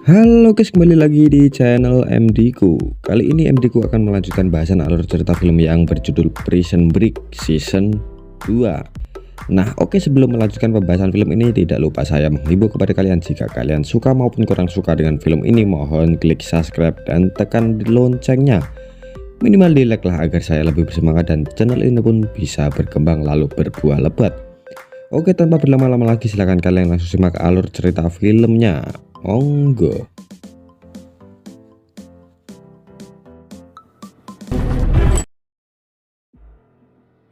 Halo guys, kembali lagi di channel MD-ku. Kali ini MD-ku akan melanjutkan bahasan alur cerita film yang berjudul Prison Break Season 2. Nah oke, sebelum melanjutkan pembahasan film ini, tidak lupa saya menghimbau kepada kalian, jika kalian suka maupun kurang suka dengan film ini, mohon klik subscribe dan tekan di loncengnya. Minimal di like lah agar saya lebih bersemangat dan channel ini pun bisa berkembang lalu berbuah lebat. Oke, tanpa berlama-lama lagi, silahkan kalian langsung simak alur cerita filmnya. Monggo.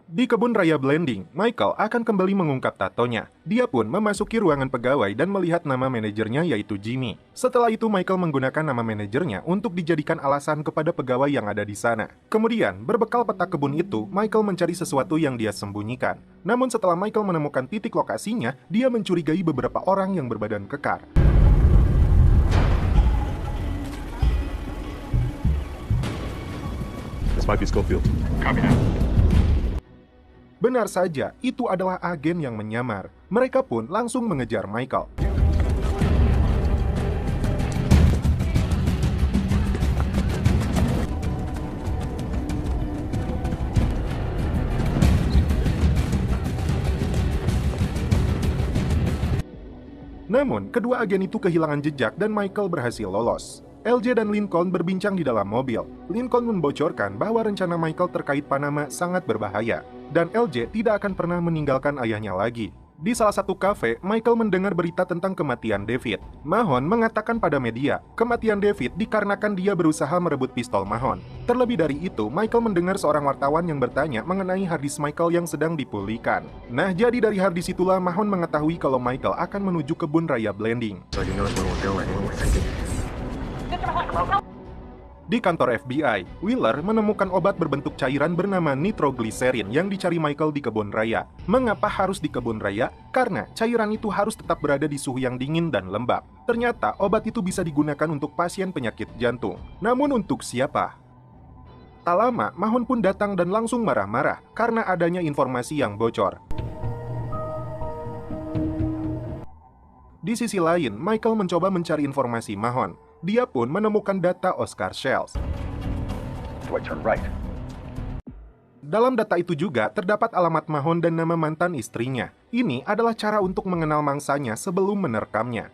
Di kebun raya Blending, Michael akan kembali mengungkap tatonya. Dia pun memasuki ruangan pegawai dan melihat nama manajernya, yaitu Jimmy. Setelah itu Michael menggunakan nama manajernya untuk dijadikan alasan kepada pegawai yang ada di sana. Kemudian, berbekal peta kebun itu, Michael mencari sesuatu yang dia sembunyikan. Namun setelah Michael menemukan titik lokasinya, dia mencurigai beberapa orang yang berbadan kekar. This might be Schofield. Copy that. Benar saja, itu adalah agen yang menyamar. Mereka pun langsung mengejar Michael. Namun, kedua agen itu kehilangan jejak dan Michael berhasil lolos. LJ dan Lincoln berbincang di dalam mobil. Lincoln membocorkan bahwa rencana Michael terkait Panama sangat berbahaya, dan LJ tidak akan pernah meninggalkan ayahnya lagi. Di salah satu kafe, Michael mendengar berita tentang kematian David. Mahon mengatakan pada media, kematian David dikarenakan dia berusaha merebut pistol Mahon. Terlebih dari itu, Michael mendengar seorang wartawan yang bertanya mengenai harddisk Michael yang sedang dipulihkan. Nah, jadi dari harddisk itulah Mahon mengetahui kalau Michael akan menuju kebun raya Blending. So he knows where we're going and what we're thinking. Di kantor FBI, Wheeler menemukan obat berbentuk cairan bernama nitroglycerin yang dicari Michael di kebun raya. Mengapa harus di kebun raya? Karena cairan itu harus tetap berada di suhu yang dingin dan lembab. Ternyata obat itu bisa digunakan untuk pasien penyakit jantung. Namun untuk siapa? Tak lama, Mahon pun datang dan langsung marah-marah karena adanya informasi yang bocor. Di sisi lain, Michael mencoba mencari informasi Mahon. Dia pun menemukan data Oscar Shells. Do I turn right? Dalam data itu juga terdapat alamat Mahon dan nama mantan istrinya. Ini adalah cara untuk mengenal mangsanya sebelum menerkamnya.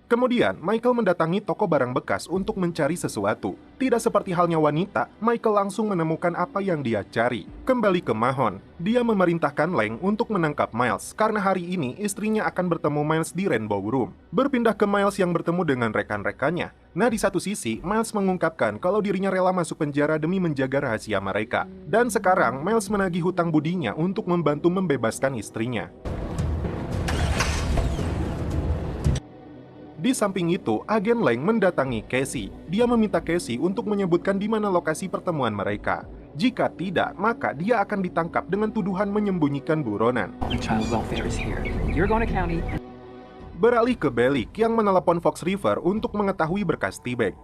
Kemudian, Michael mendatangi toko barang bekas untuk mencari sesuatu. Tidak seperti halnya wanita, Michael langsung menemukan apa yang dia cari. Kembali ke Mahon, dia memerintahkan Lang untuk menangkap Miles, karena hari ini istrinya akan bertemu Miles di Rainbow Room. Berpindah ke Miles yang bertemu dengan rekan-rekannya. Nah, di satu sisi, Miles mengungkapkan kalau dirinya rela masuk penjara demi menjaga rahasia mereka. Dan sekarang, Miles menagih hutang budinya untuk membantu membebaskan istrinya. Di samping itu, agen Lang mendatangi Casey. Dia meminta Casey untuk menyebutkan di mana lokasi pertemuan mereka. Jika tidak, maka dia akan ditangkap dengan tuduhan menyembunyikan buronan. Child welfare is here. You're going to county. Beralih ke Bellick yang menelepon Fox River untuk mengetahui berkas T-Bag.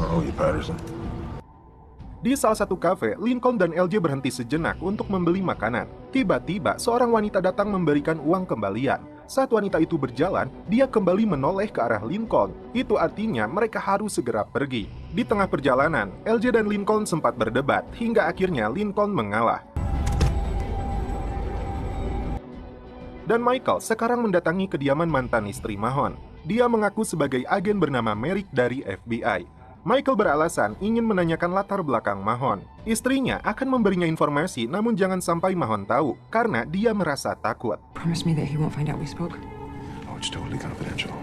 Oh, you Patterson. Di salah satu kafe, Lincoln dan LJ berhenti sejenak untuk membeli makanan. Tiba-tiba, seorang wanita datang memberikan uang kembalian. Saat wanita itu berjalan, dia kembali menoleh ke arah Lincoln. Itu artinya mereka harus segera pergi. Di tengah perjalanan, LJ dan Lincoln sempat berdebat, hingga akhirnya Lincoln mengalah. Dan Michael sekarang mendatangi kediaman mantan istri Mahon. Dia mengaku sebagai agen bernama Merrick dari FBI. Michael beralasan ingin menanyakan latar belakang Mahon. Istrinya akan memberinya informasi, namun jangan sampai Mahon tahu, karena dia merasa takut. Promise me that he won't find out we spoke. Oh, it's totally confidential.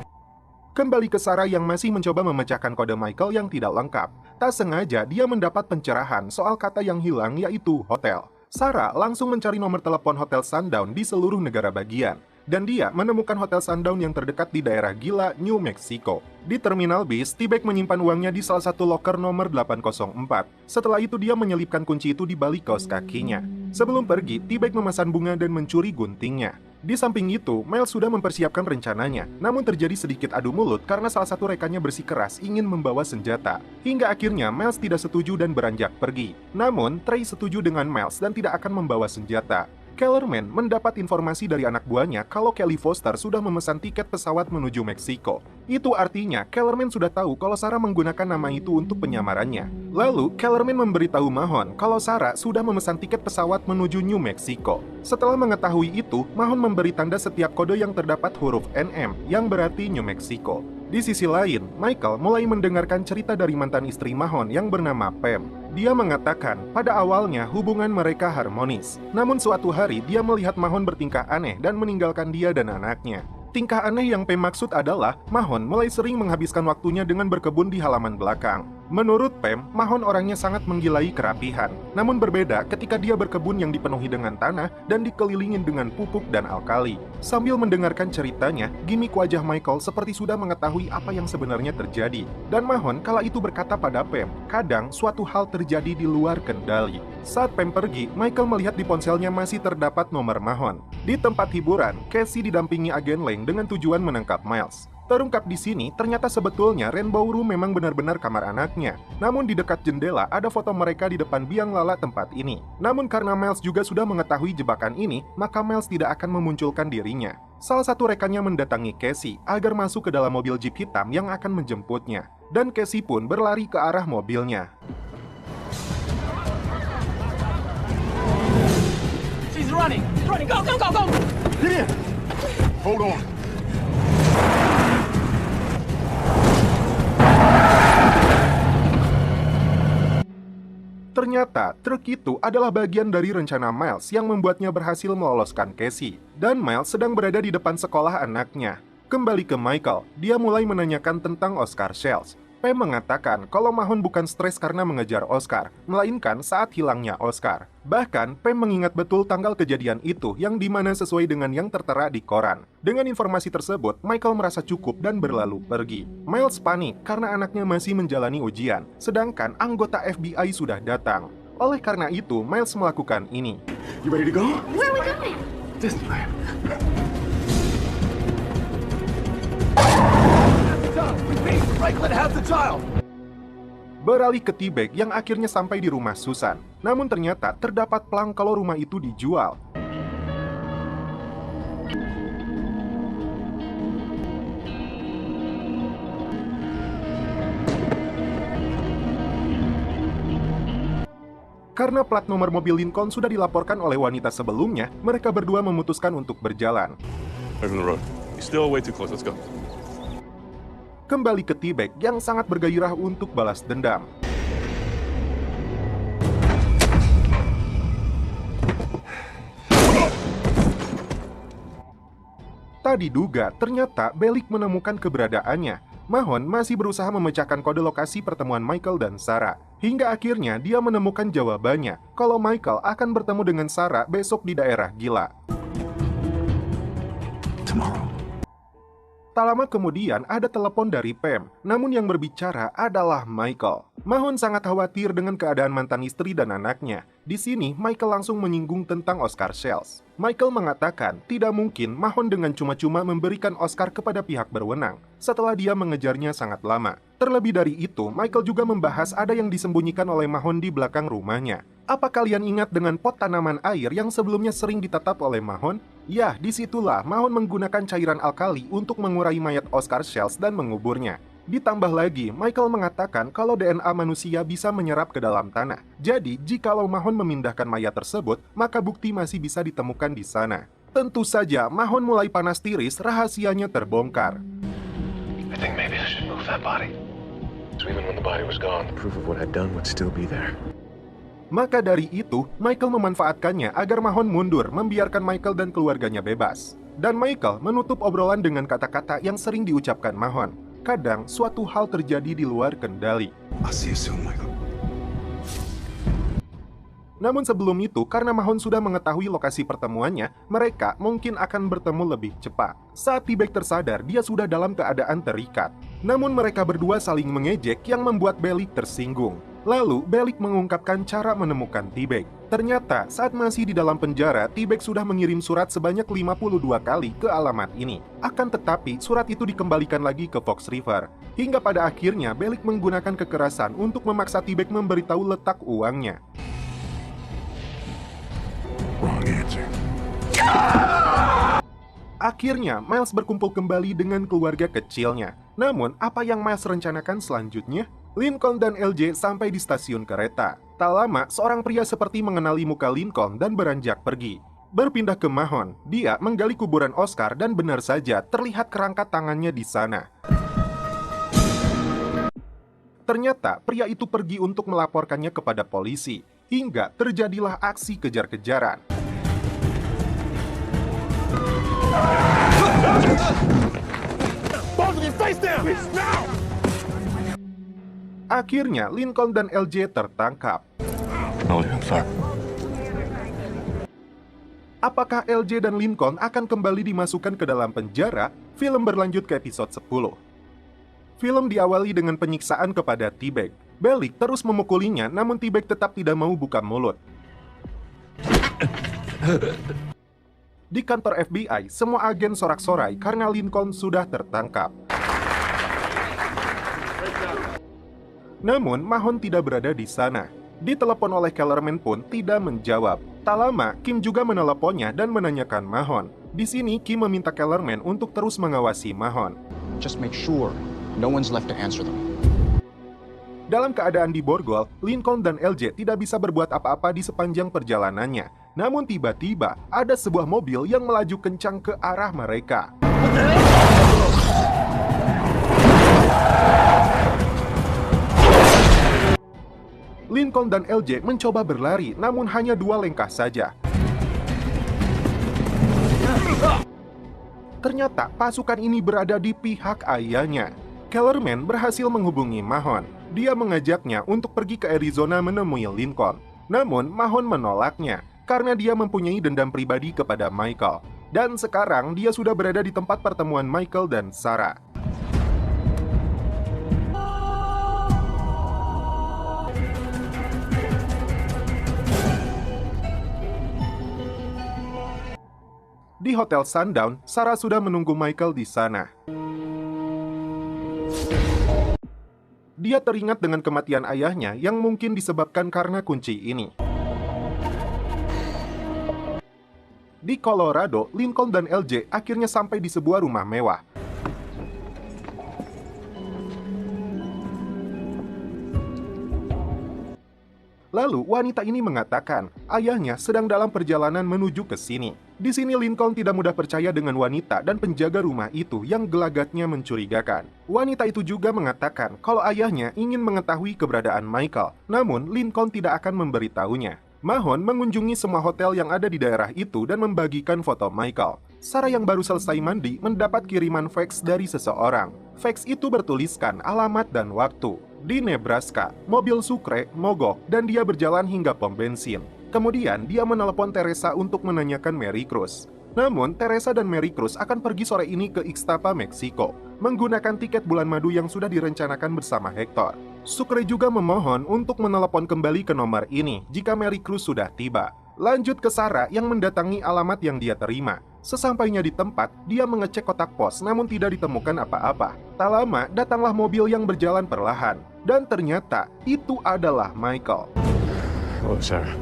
Kembali ke Sarah yang masih mencoba memecahkan kode Michael yang tidak lengkap. Tak sengaja dia mendapat pencerahan soal kata yang hilang, yaitu hotel. Sarah langsung mencari nomor telepon Hotel Sundown di seluruh negara bagian. Dan dia menemukan Hotel Sundown yang terdekat di daerah Gila, New Mexico. Di terminal bis, T-Bag menyimpan uangnya di salah satu loker nomor 804. Setelah itu dia menyelipkan kunci itu di balik kaos kakinya. Sebelum pergi, T-Bag memesan bunga dan mencuri guntingnya. Di samping itu, Miles sudah mempersiapkan rencananya, namun terjadi sedikit adu mulut karena salah satu rekannya bersikeras ingin membawa senjata. Hingga akhirnya Miles tidak setuju dan beranjak pergi. Namun, Trey setuju dengan Miles dan tidak akan membawa senjata. Kellerman mendapat informasi dari anak buahnya kalau Kelly Foster sudah memesan tiket pesawat menuju Meksiko. Itu artinya Kellerman sudah tahu kalau Sarah menggunakan nama itu untuk penyamarannya. Lalu, Kellerman memberitahu Mahon kalau Sarah sudah memesan tiket pesawat menuju New Mexico. Setelah mengetahui itu, Mahon memberi tanda setiap kode yang terdapat huruf NM yang berarti New Mexico. Di sisi lain, Michael mulai mendengarkan cerita dari mantan istri Mahon yang bernama Pam. Dia mengatakan pada awalnya hubungan mereka harmonis. Namun suatu hari dia melihat Mahon bertingkah aneh dan meninggalkan dia dan anaknya. Tingkah aneh yang Pam maksud adalah Mahon mulai sering menghabiskan waktunya dengan berkebun di halaman belakang. Menurut Pam, Mahon orangnya sangat menggilai kerapihan. Namun berbeda ketika dia berkebun yang dipenuhi dengan tanah dan dikelilingin dengan pupuk dan alkali. Sambil mendengarkan ceritanya, gimik wajah Michael seperti sudah mengetahui apa yang sebenarnya terjadi. Dan Mahon kala itu berkata pada Pam, kadang suatu hal terjadi di luar kendali. Saat Pam pergi, Michael melihat di ponselnya masih terdapat nomor Mahon. Di tempat hiburan, Casey didampingi agen Lang dengan tujuan menangkap Miles. Terungkap di sini, ternyata sebetulnya Rainbow Room memang benar-benar kamar anaknya. Namun di dekat jendela ada foto mereka di depan biang lala tempat ini. Namun karena Miles juga sudah mengetahui jebakan ini, maka Miles tidak akan memunculkan dirinya. Salah satu rekannya mendatangi Casey agar masuk ke dalam mobil jeep hitam yang akan menjemputnya. Dan Casey pun berlari ke arah mobilnya. She's running! Go, go, go, go! Get in! Hold on. Ternyata, truk itu adalah bagian dari rencana Miles yang membuatnya berhasil meloloskan Casey. Dan Miles sedang berada di depan sekolah anaknya. Kembali ke Michael, dia mulai menanyakan tentang Oscar Shelles. Pam mengatakan kalau Mahon bukan stres karena mengejar Oscar, melainkan saat hilangnya Oscar. Bahkan, Pam mengingat betul tanggal kejadian itu yang dimana sesuai dengan yang tertera di koran. Dengan informasi tersebut, Michael merasa cukup dan berlalu pergi. Miles panik karena anaknya masih menjalani ujian, sedangkan anggota FBI sudah datang. Oleh karena itu, Miles melakukan ini. You ready to go? Where are we going? Disneyland. Franklin has the child! Beralih ke T-Bag yang akhirnya sampai di rumah Susan. Namun ternyata terdapat pelang kalau rumah itu dijual. Karena plat nomor mobil Lincoln sudah dilaporkan oleh wanita sebelumnya, mereka berdua memutuskan untuk berjalan. Over the road. You're still way too close. Let's go. Kembali ke T-Bag yang sangat bergairah untuk balas dendam. Tak diduga, ternyata Bellick menemukan keberadaannya. Mahon masih berusaha memecahkan kode lokasi pertemuan Michael dan Sarah. Hingga akhirnya dia menemukan jawabannya, kalau Michael akan bertemu dengan Sarah besok di daerah Gila. Tomorrow. Tak lama kemudian ada telepon dari Pam, namun yang berbicara adalah Michael. Mahon sangat khawatir dengan keadaan mantan istri dan anaknya. Di sini, Michael langsung menyinggung tentang Oscar Shelles. Michael mengatakan tidak mungkin Mahon dengan cuma-cuma memberikan Oscar kepada pihak berwenang setelah dia mengejarnya sangat lama. Terlebih dari itu, Michael juga membahas ada yang disembunyikan oleh Mahon di belakang rumahnya. Apa kalian ingat dengan pot tanaman air yang sebelumnya sering ditatap oleh Mahon? Ya, disitulah Mahon menggunakan cairan alkali untuk mengurai mayat Oscar Shelles dan menguburnya. Ditambah lagi, Michael mengatakan kalau DNA manusia bisa menyerap ke dalam tanah. Jadi, jikalau Mahon memindahkan mayat tersebut, maka bukti masih bisa ditemukan di sana. Tentu saja, Mahon mulai panas tiris, rahasianya terbongkar. I think maybe I should move that body. So even when the body was gone, the proof of what I'd done would still be there. Maka dari itu, Michael memanfaatkannya agar Mahon mundur, membiarkan Michael dan keluarganya bebas. Dan Michael menutup obrolan dengan kata-kata yang sering diucapkan Mahon. Kadang, suatu hal terjadi di luar kendali. I'll see you soon, Michael. Namun sebelum itu, karena Mahon sudah mengetahui lokasi pertemuannya, mereka mungkin akan bertemu lebih cepat. Saat T-Bag tersadar, dia sudah dalam keadaan terikat. Namun mereka berdua saling mengejek yang membuat Bellick tersinggung. Lalu, Bellick mengungkapkan cara menemukan T-Bag. Ternyata, saat masih di dalam penjara, T-Bag sudah mengirim surat sebanyak 52 kali ke alamat ini. Akan tetapi, surat itu dikembalikan lagi ke Fox River. Hingga pada akhirnya, Bellick menggunakan kekerasan untuk memaksa T-Bag memberitahu letak uangnya. Wrong answer. Akhirnya, Miles berkumpul kembali dengan keluarga kecilnya. Namun, apa yang Miles rencanakan selanjutnya? Lincoln dan LJ sampai di stasiun kereta. Tak lama, seorang pria seperti mengenali muka Lincoln dan beranjak pergi. Berpindah ke Mahon, dia menggali kuburan Oscar dan benar saja terlihat kerangka tangannya di sana. Ternyata, pria itu pergi untuk melaporkannya kepada polisi. Hingga terjadilah aksi kejar-kejaran. Both of you face down! Now! Akhirnya, Lincoln dan LJ tertangkap. Apakah LJ dan Lincoln akan kembali dimasukkan ke dalam penjara? Film berlanjut ke episode 10. Film diawali dengan penyiksaan kepada T-Bag. Bellick terus memukulinya, namun T-Bag tetap tidak mau buka mulut. Di kantor FBI, semua agen sorak-sorai karena Lincoln sudah tertangkap. Namun, Mahon tidak berada di sana. Ditelepon oleh Kellerman pun tidak menjawab. Tak lama, Kim juga meneleponnya dan menanyakan Mahon. Di sini, Kim meminta Kellerman untuk terus mengawasi Mahon. Just make sure no one's left to answer them. Dalam keadaan di borgol, Lincoln dan LJ tidak bisa berbuat apa-apa di sepanjang perjalanannya. Namun tiba-tiba, ada sebuah mobil yang melaju kencang ke arah mereka. Lincoln dan LJ mencoba berlari, namun hanya 2 langkah saja. Ternyata pasukan ini berada di pihak ayahnya. Kellerman berhasil menghubungi Mahon. Dia mengajaknya untuk pergi ke Arizona menemui Lincoln. Namun Mahon menolaknya, karena dia mempunyai dendam pribadi kepada Michael. Dan sekarang dia sudah berada di tempat pertemuan Michael dan Sarah. Di Hotel Sundown, Sarah sudah menunggu Michael di sana. Dia teringat dengan kematian ayahnya yang mungkin disebabkan karena kunci ini. Di Colorado, Lincoln dan LJ akhirnya sampai di sebuah rumah mewah. Lalu, wanita ini mengatakan ayahnya sedang dalam perjalanan menuju ke sini. Di sini Lincoln tidak mudah percaya dengan wanita dan penjaga rumah itu yang gelagatnya mencurigakan. Wanita itu juga mengatakan kalau ayahnya ingin mengetahui keberadaan Michael, namun Lincoln tidak akan memberitahunya. Mahon mengunjungi semua hotel yang ada di daerah itu dan membagikan foto Michael. Sarah yang baru selesai mandi mendapat kiriman fax dari seseorang. Fax itu bertuliskan alamat dan waktu. Di Nebraska, mobil Sucre mogok dan dia berjalan hingga pom bensin. Kemudian dia menelepon Teresa untuk menanyakan Mary Cruz. Namun, Teresa dan Mary Cruz akan pergi sore ini ke Ixtapa, Meksiko, menggunakan tiket bulan madu yang sudah direncanakan bersama Hector. Sucre juga memohon untuk menelepon kembali ke nomor ini jika Mary Cruz sudah tiba. Lanjut ke Sarah yang mendatangi alamat yang dia terima. Sesampainya di tempat, dia mengecek kotak pos namun tidak ditemukan apa-apa. Tak lama, datanglah mobil yang berjalan perlahan. Dan ternyata, itu adalah Michael. Hello, Sarah.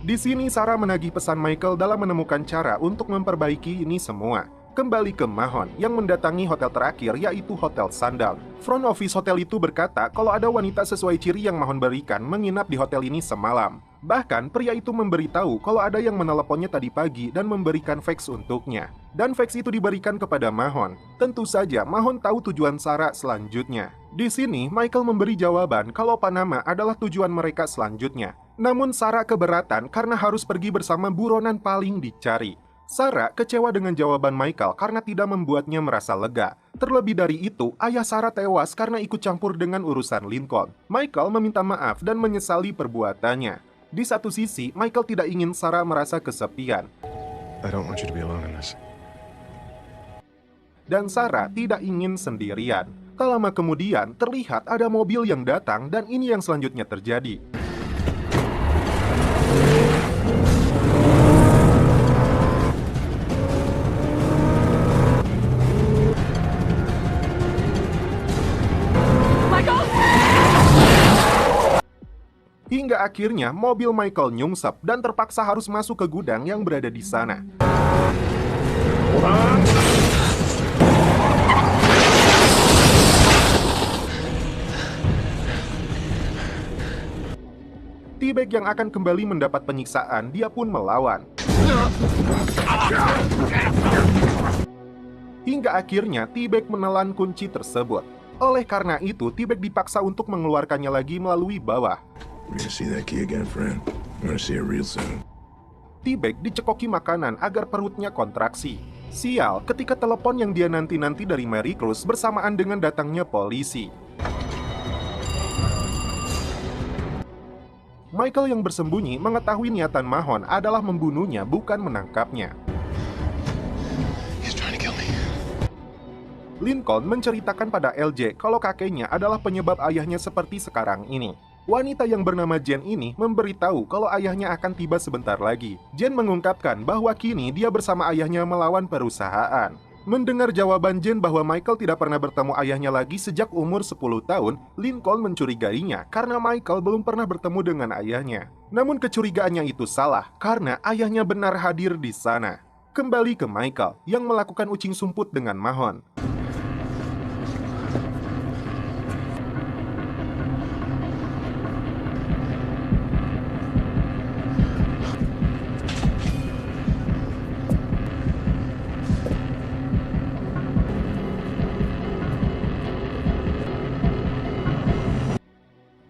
Di sini Sarah menagih pesan Michael dalam menemukan cara untuk memperbaiki ini semua. Kembali ke Mahon yang mendatangi hotel terakhir yaitu Hotel Sundown. Front office hotel itu berkata kalau ada wanita sesuai ciri yang Mahon berikan menginap di hotel ini semalam. Bahkan pria itu memberitahu kalau ada yang meneleponnya tadi pagi dan memberikan fax untuknya. Dan fax itu diberikan kepada Mahon. Tentu saja Mahon tahu tujuan Sarah selanjutnya. Di sini Michael memberi jawaban kalau Panama adalah tujuan mereka selanjutnya. Namun Sarah keberatan karena harus pergi bersama buronan paling dicari. Sarah kecewa dengan jawaban Michael karena tidak membuatnya merasa lega. Terlebih dari itu, ayah Sarah tewas karena ikut campur dengan urusan Lincoln. Michael meminta maaf dan menyesali perbuatannya. Di satu sisi, Michael tidak ingin Sarah merasa kesepian. I don't want you to be alone in this. Dan Sarah tidak ingin sendirian. Tak lama kemudian, terlihat ada mobil yang datang dan ini yang selanjutnya terjadi. Hingga akhirnya mobil Michael nyungsep dan terpaksa harus masuk ke gudang yang berada di sana. T-Bag yang akan kembali mendapat penyiksaan, dia pun melawan. Hingga akhirnya T-Bag menelan kunci tersebut. Oleh karena itu, T-Bag dipaksa untuk mengeluarkannya lagi melalui bawah. We're gonna see that key again, friend. We're gonna see it real soon. T-Bag dicekoki makanan agar perutnya kontraksi. Sial, ketika telepon yang dia nanti-nanti dari Mary Cruz bersamaan dengan datangnya polisi. Michael yang bersembunyi mengetahui niatan Mahon adalah membunuhnya, bukan menangkapnya. He's trying to kill me. Lincoln menceritakan pada LJ kalau kakeknya adalah penyebab ayahnya seperti sekarang ini. Wanita yang bernama Jen ini memberitahu kalau ayahnya akan tiba sebentar lagi. Jen mengungkapkan bahwa kini dia bersama ayahnya melawan perusahaan. Mendengar jawaban Jen bahwa Michael tidak pernah bertemu ayahnya lagi sejak umur 10 tahun, Lincoln mencurigainya karena Michael belum pernah bertemu dengan ayahnya. Namun kecurigaannya itu salah karena ayahnya benar hadir di sana. Kembali ke Michael yang melakukan ucing sumput dengan Mahon.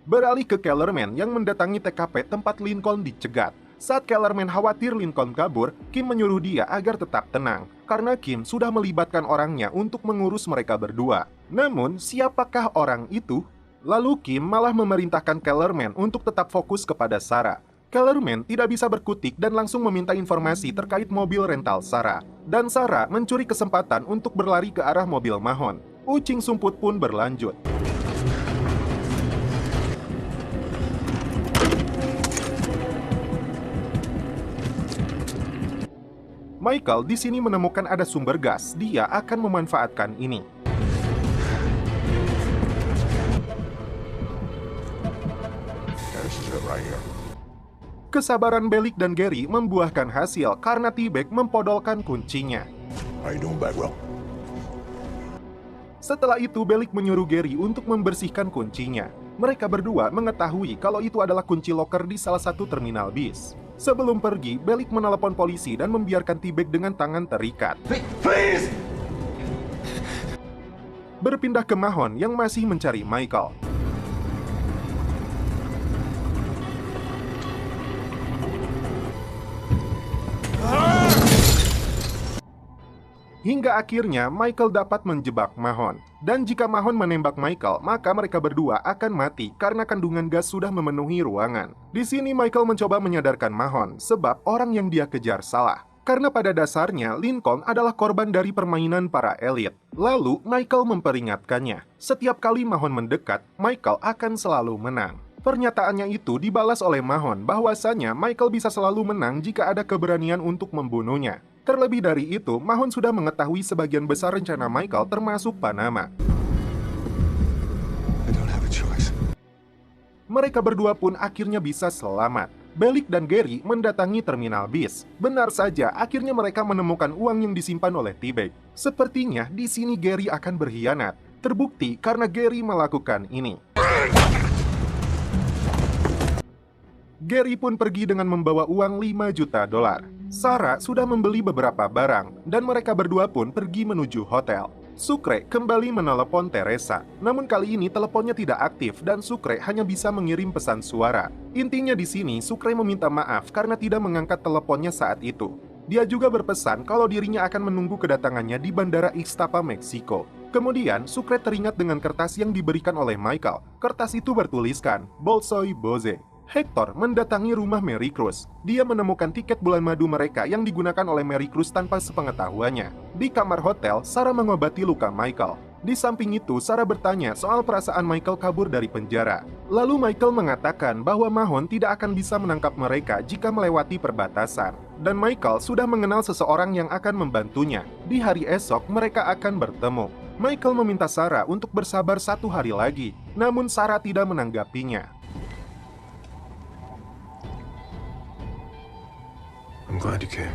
Beralih ke Kellerman yang mendatangi TKP tempat Lincoln dicegat. Saat Kellerman khawatir Lincoln kabur, Kim menyuruh dia agar tetap tenang, karena Kim sudah melibatkan orangnya untuk mengurus mereka berdua. Namun, siapakah orang itu? Lalu Kim malah memerintahkan Kellerman untuk tetap fokus kepada Sarah. Kellerman tidak bisa berkutik dan langsung meminta informasi terkait mobil rental Sarah. Dan Sarah mencuri kesempatan untuk berlari ke arah mobil Mahon. Ucing sumput pun berlanjut. Michael di sini menemukan ada sumber gas. Dia akan memanfaatkan ini. Kesabaran Bellick dan Gary membuahkan hasil karena T-Bag mempodolkan kuncinya. How you doing, Bagwell? Setelah itu, Bellick menyuruh Gary untuk membersihkan kuncinya. Mereka berdua mengetahui kalau itu adalah kunci loker di salah satu terminal bis. Sebelum pergi, Bellick menelepon polisi dan membiarkan T-Bag dengan tangan terikat. Please! Berpindah ke Mahon yang masih mencari Michael. Hingga akhirnya Michael dapat menjebak Mahon. Dan jika Mahon menembak Michael, maka mereka berdua akan mati karena kandungan gas sudah memenuhi ruangan. Di sini Michael mencoba menyadarkan Mahon sebab orang yang dia kejar salah. Karena pada dasarnya Lincoln adalah korban dari permainan para elit. Lalu Michael memperingatkannya. Setiap kali Mahon mendekat, Michael akan selalu menang. Pernyataannya itu dibalas oleh Mahon bahwasanya Michael bisa selalu menang jika ada keberanian untuk membunuhnya. Terlebih dari itu, Mahon sudah mengetahui sebagian besar rencana Michael termasuk Panama. I don't have a choice. Mereka berdua pun akhirnya bisa selamat. Bellick dan Gary mendatangi terminal bis. Benar saja, akhirnya mereka menemukan uang yang disimpan oleh T-Bag. Sepertinya di sini Gary akan berkhianat. Terbukti karena Gary melakukan ini. Gary pun pergi dengan membawa uang $5 juta. Sarah sudah membeli beberapa barang, dan mereka berdua pun pergi menuju hotel. Sucre kembali menelepon Teresa, namun kali ini teleponnya tidak aktif dan Sucre hanya bisa mengirim pesan suara. Intinya di sini, Sucre meminta maaf karena tidak mengangkat teleponnya saat itu. Dia juga berpesan kalau dirinya akan menunggu kedatangannya di Bandara Ixtapa, Meksiko. Kemudian, Sucre teringat dengan kertas yang diberikan oleh Michael. Kertas itu bertuliskan, Bolsoy Boze. Hector mendatangi rumah Mary Cruz. Dia menemukan tiket bulan madu mereka yang digunakan oleh Mary Cruz tanpa sepengetahuannya. Di kamar hotel, Sarah mengobati luka Michael. Di samping itu, Sarah bertanya soal perasaan Michael kabur dari penjara. Lalu Michael mengatakan bahwa Mahon tidak akan bisa menangkap mereka jika melewati perbatasan. Dan Michael sudah mengenal seseorang yang akan membantunya. Di hari esok, mereka akan bertemu. Michael meminta Sarah untuk bersabar 1 hari lagi, namun Sarah tidak menanggapinya. I'm glad you came.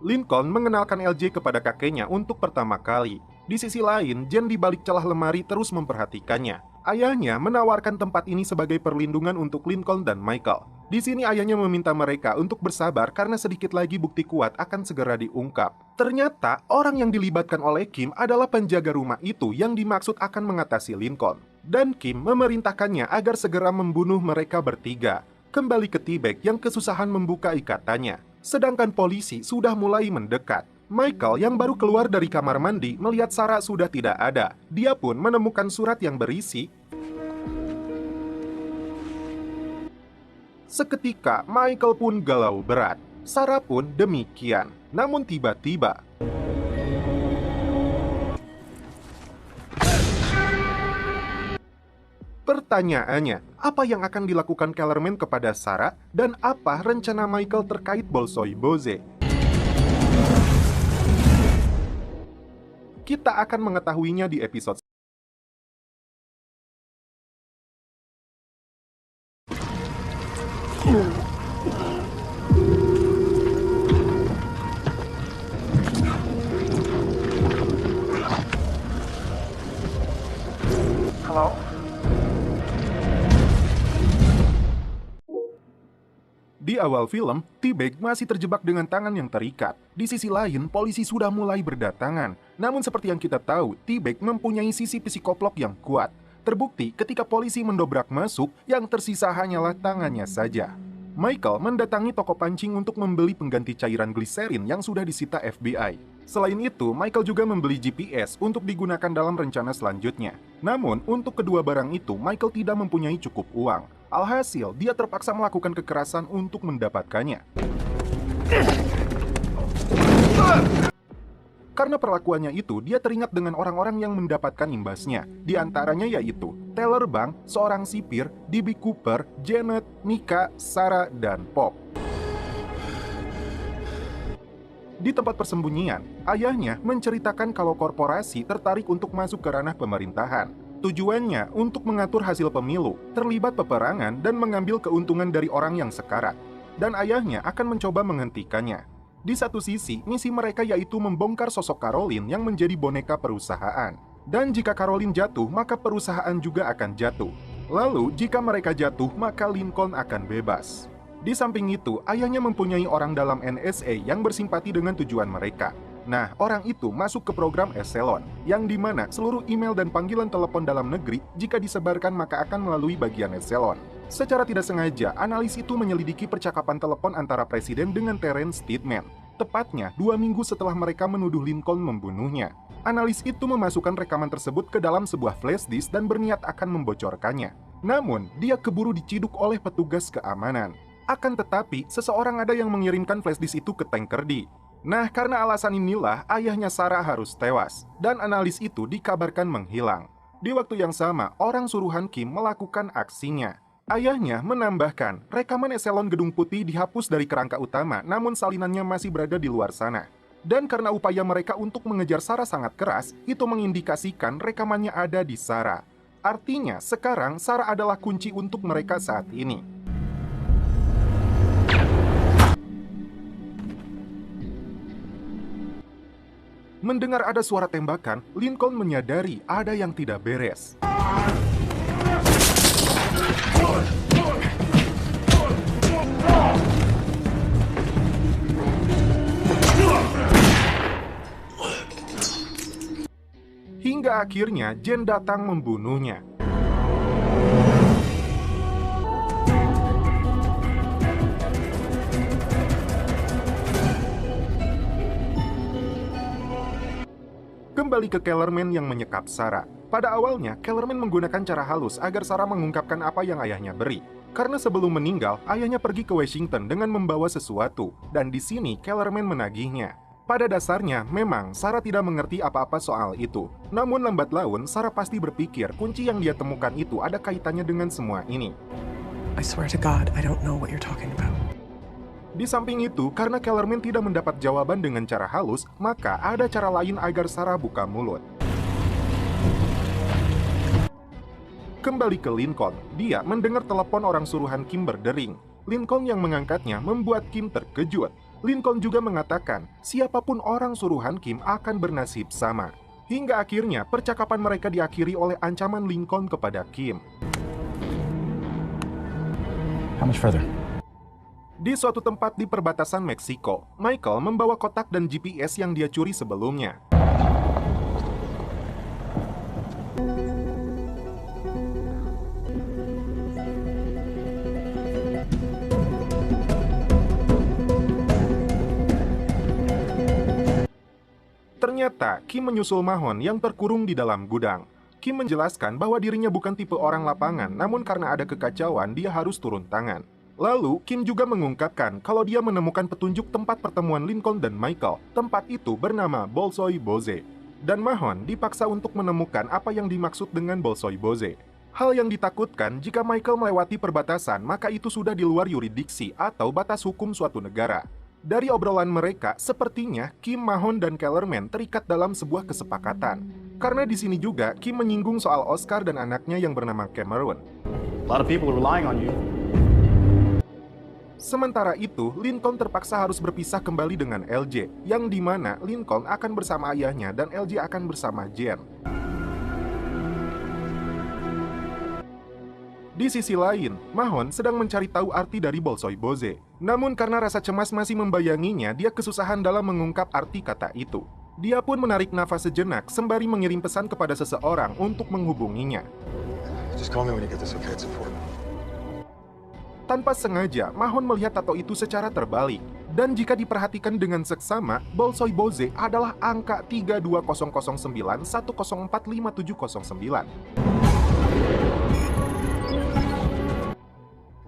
Lincoln mengenalkan LJ kepada kakeknya untuk pertama kali. Di sisi lain, Jen di balik celah lemari terus memperhatikannya. Ayahnya menawarkan tempat ini sebagai perlindungan untuk Lincoln dan Michael. Di sini ayahnya meminta mereka untuk bersabar karena sedikit lagi bukti kuat akan segera diungkap. Ternyata orang yang dilibatkan oleh Kim adalah penjaga rumah itu yang dimaksud akan mengatasi Lincoln. Dan Kim memerintahkannya agar segera membunuh mereka bertiga. Kembali ke T-Bag yang kesusahan membuka ikatannya. Sedangkan polisi sudah mulai mendekat. Michael yang baru keluar dari kamar mandi melihat Sarah sudah tidak ada. Dia pun menemukan surat yang berisi, seketika Michael pun galau berat. Sarah pun demikian. Namun tiba-tiba pertanyaannya, apa yang akan dilakukan Kellerman kepada Sarah dan apa rencana Michael terkait Bolshoi Boze? Kita akan mengetahuinya di episode Hello? Di awal film, T-Bag masih terjebak dengan tangan yang terikat. Di sisi lain, polisi sudah mulai berdatangan. Namun seperti yang kita tahu, T-Bag mempunyai sisi psikoplok yang kuat. Terbukti ketika polisi mendobrak masuk, yang tersisa hanyalah tangannya saja. Michael mendatangi toko pancing untuk membeli pengganti cairan gliserin yang sudah disita FBI. Selain itu, Michael juga membeli GPS untuk digunakan dalam rencana selanjutnya. Namun, untuk kedua barang itu, Michael tidak mempunyai cukup uang. Alhasil, dia terpaksa melakukan kekerasan untuk mendapatkannya. Karena perlakuannya itu, dia teringat dengan orang-orang yang mendapatkan imbasnya. Di antaranya yaitu Teller Bank, seorang sipir, D.B. Cooper, Janet, Nika, Sarah, dan Pop. Di tempat persembunyian, ayahnya menceritakan kalau korporasi tertarik untuk masuk ke ranah pemerintahan. Tujuannya untuk mengatur hasil pemilu, terlibat peperangan, dan mengambil keuntungan dari orang yang sekarat. Dan ayahnya akan mencoba menghentikannya. Di satu sisi, misi mereka yaitu membongkar sosok Caroline yang menjadi boneka perusahaan. Dan jika Caroline jatuh, maka perusahaan juga akan jatuh. Lalu, jika mereka jatuh, maka Lincoln akan bebas. Di samping itu, ayahnya mempunyai orang dalam NSA yang bersimpati dengan tujuan mereka. Nah, orang itu masuk ke program Echelon, yang dimana seluruh email dan panggilan telepon dalam negeri jika disebarkan maka akan melalui bagian Echelon. Secara tidak sengaja, analis itu menyelidiki percakapan telepon antara presiden dengan Terence Steadman. Tepatnya 2 minggu setelah mereka menuduh Lincoln membunuhnya. Analis itu memasukkan rekaman tersebut ke dalam sebuah flash disk dan berniat akan membocorkannya. Namun, dia keburu diciduk oleh petugas keamanan. Akan tetapi, seseorang ada yang mengirimkan flash disk itu ke tanker D. Nah, karena alasan inilah ayahnya Sarah harus tewas, dan analis itu dikabarkan menghilang. Di waktu yang sama, orang suruhan Kim melakukan aksinya. Ayahnya menambahkan, rekaman Echelon Gedung Putih dihapus dari kerangka utama, namun salinannya masih berada di luar sana. Dan karena upaya mereka untuk mengejar Sarah sangat keras, itu mengindikasikan rekamannya ada di Sarah. Artinya, sekarang Sarah adalah kunci untuk mereka saat ini. Mendengar ada suara tembakan, Lincoln menyadari ada yang tidak beres. Hingga akhirnya Jen datang membunuhnya. Kembali ke Kellerman yang menyekap Sarah. Pada awalnya, Kellerman menggunakan cara halus agar Sarah mengungkapkan apa yang ayahnya beri. Karena sebelum meninggal, ayahnya pergi ke Washington dengan membawa sesuatu, dan di sini Kellerman menagihnya. Pada dasarnya, memang Sarah tidak mengerti apa-apa soal itu. Namun lambat laun, Sarah pasti berpikir kunci yang dia temukan itu ada kaitannya dengan semua ini. I swear to God, I don't know what you're talking about. Di samping itu, karena Kellerman tidak mendapat jawaban dengan cara halus, maka ada cara lain agar Sarah buka mulut. Kembali ke Lincoln, dia mendengar telepon orang suruhan Kim berdering. Lincoln yang mengangkatnya membuat Kim terkejut. Lincoln juga mengatakan, siapapun orang suruhan Kim akan bernasib sama. Hingga akhirnya, percakapan mereka diakhiri oleh ancaman Lincoln kepada Kim. How much further? Di suatu tempat di perbatasan Meksiko, Michael membawa kotak dan GPS yang dia curi sebelumnya. Ternyata, Kim menyusul Mahon yang terkurung di dalam gudang. Kim menjelaskan bahwa dirinya bukan tipe orang lapangan, namun karena ada kekacauan, dia harus turun tangan. Lalu, Kim juga mengungkapkan kalau dia menemukan petunjuk tempat pertemuan Lincoln dan Michael. Tempat itu bernama Bolshoi Boze. Dan Mahon dipaksa untuk menemukan apa yang dimaksud dengan Bolshoi Boze. Hal yang ditakutkan jika Michael melewati perbatasan, maka itu sudah di luar yurisdiksi atau batas hukum suatu negara. Dari obrolan mereka, sepertinya Kim, Mahon, dan Kellerman terikat dalam sebuah kesepakatan. Karena di sini juga Kim menyinggung soal Oscar dan anaknya yang bernama Cameron. A lot of people are relying on you. Sementara itu, Lincoln terpaksa harus berpisah kembali dengan LJ, yang dimana Lincoln akan bersama ayahnya dan LJ akan bersama Jen. Di sisi lain, Mahon sedang mencari tahu arti dari Bolshoi Boze. Namun karena rasa cemas masih membayanginya, dia kesusahan dalam mengungkap arti kata itu. Dia pun menarik nafas sejenak sembari mengirim pesan kepada seseorang untuk menghubunginya. Just call me when you get this, okay? It's important. Tanpa sengaja, Mahon melihat tato itu secara terbalik. Dan jika diperhatikan dengan seksama, Bolshoi Boze adalah angka 320091045709.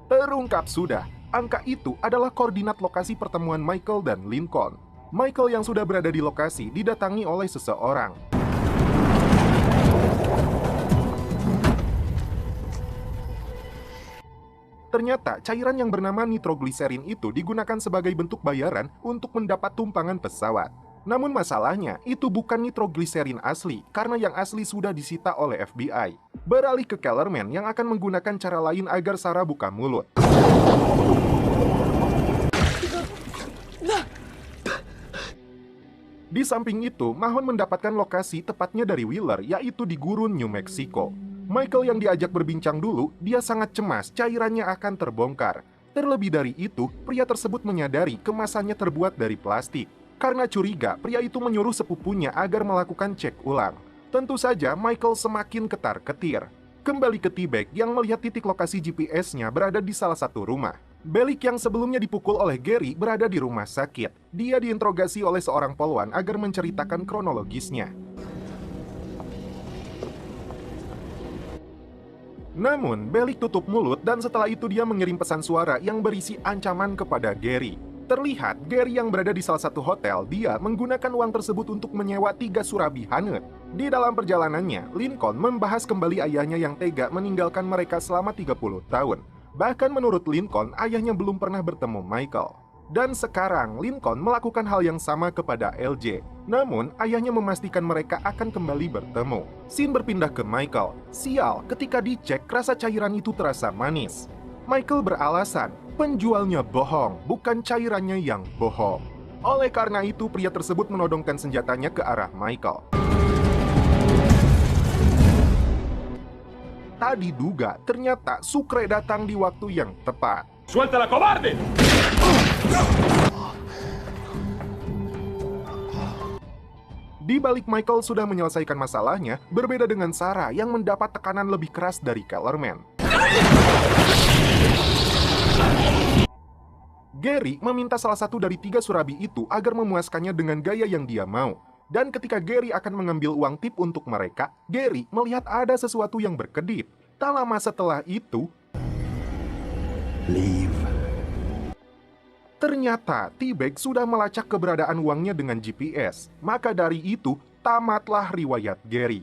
Terungkap sudah, angka itu adalah koordinat lokasi pertemuan Michael dan Lincoln. Michael yang sudah berada di lokasi didatangi oleh seseorang. Ternyata cairan yang bernama nitrogliserin itu digunakan sebagai bentuk bayaran untuk mendapat tumpangan pesawat. Namun masalahnya, itu bukan nitrogliserin asli, karena yang asli sudah disita oleh FBI. Beralih ke Kellerman yang akan menggunakan cara lain agar Sarah buka mulut. Di samping itu, Mahon mendapatkan lokasi tepatnya dari Wheeler, yaitu di gurun New Mexico. Michael yang diajak berbincang dulu, dia sangat cemas cairannya akan terbongkar. Terlebih dari itu, pria tersebut menyadari kemasannya terbuat dari plastik. Karena curiga, pria itu menyuruh sepupunya agar melakukan cek ulang. Tentu saja, Michael semakin ketar-ketir. Kembali ke T-Bag yang melihat titik lokasi GPS-nya berada di salah satu rumah. Bellick yang sebelumnya dipukul oleh Gary berada di rumah sakit. Dia diinterogasi oleh seorang polwan agar menceritakan kronologisnya. Namun, Bellick tutup mulut dan setelah itu dia mengirim pesan suara yang berisi ancaman kepada Gary. Terlihat, Gary yang berada di salah satu hotel, dia menggunakan uang tersebut untuk menyewa 3 surabi Hanet. Di dalam perjalanannya, Lincoln membahas kembali ayahnya yang tega meninggalkan mereka selama 30 tahun. Bahkan menurut Lincoln, ayahnya belum pernah bertemu Michael. Dan sekarang, Lincoln melakukan hal yang sama kepada LJ. Namun, ayahnya memastikan mereka akan kembali bertemu. Scene berpindah ke Michael. Sial, ketika dicek, rasa cairan itu terasa manis. Michael beralasan, penjualnya bohong, bukan cairannya yang bohong. Oleh karena itu, pria tersebut menodongkan senjatanya ke arah Michael. Tak diduga, ternyata Sucre datang di waktu yang tepat. ¡Suéltala, cobarde! Di balik Michael sudah menyelesaikan masalahnya, berbeda dengan Sarah yang mendapat tekanan lebih keras dari Kellerman. Gary meminta salah satu dari 3 surabi itu agar memuaskannya dengan gaya yang dia mau. Dan ketika Gary akan mengambil uang tip untuk mereka, Gary melihat ada sesuatu yang berkedip. Tak lama setelah itu, Leave. Ternyata T-Bag sudah melacak keberadaan uangnya dengan GPS. Maka dari itu, tamatlah riwayat Gary.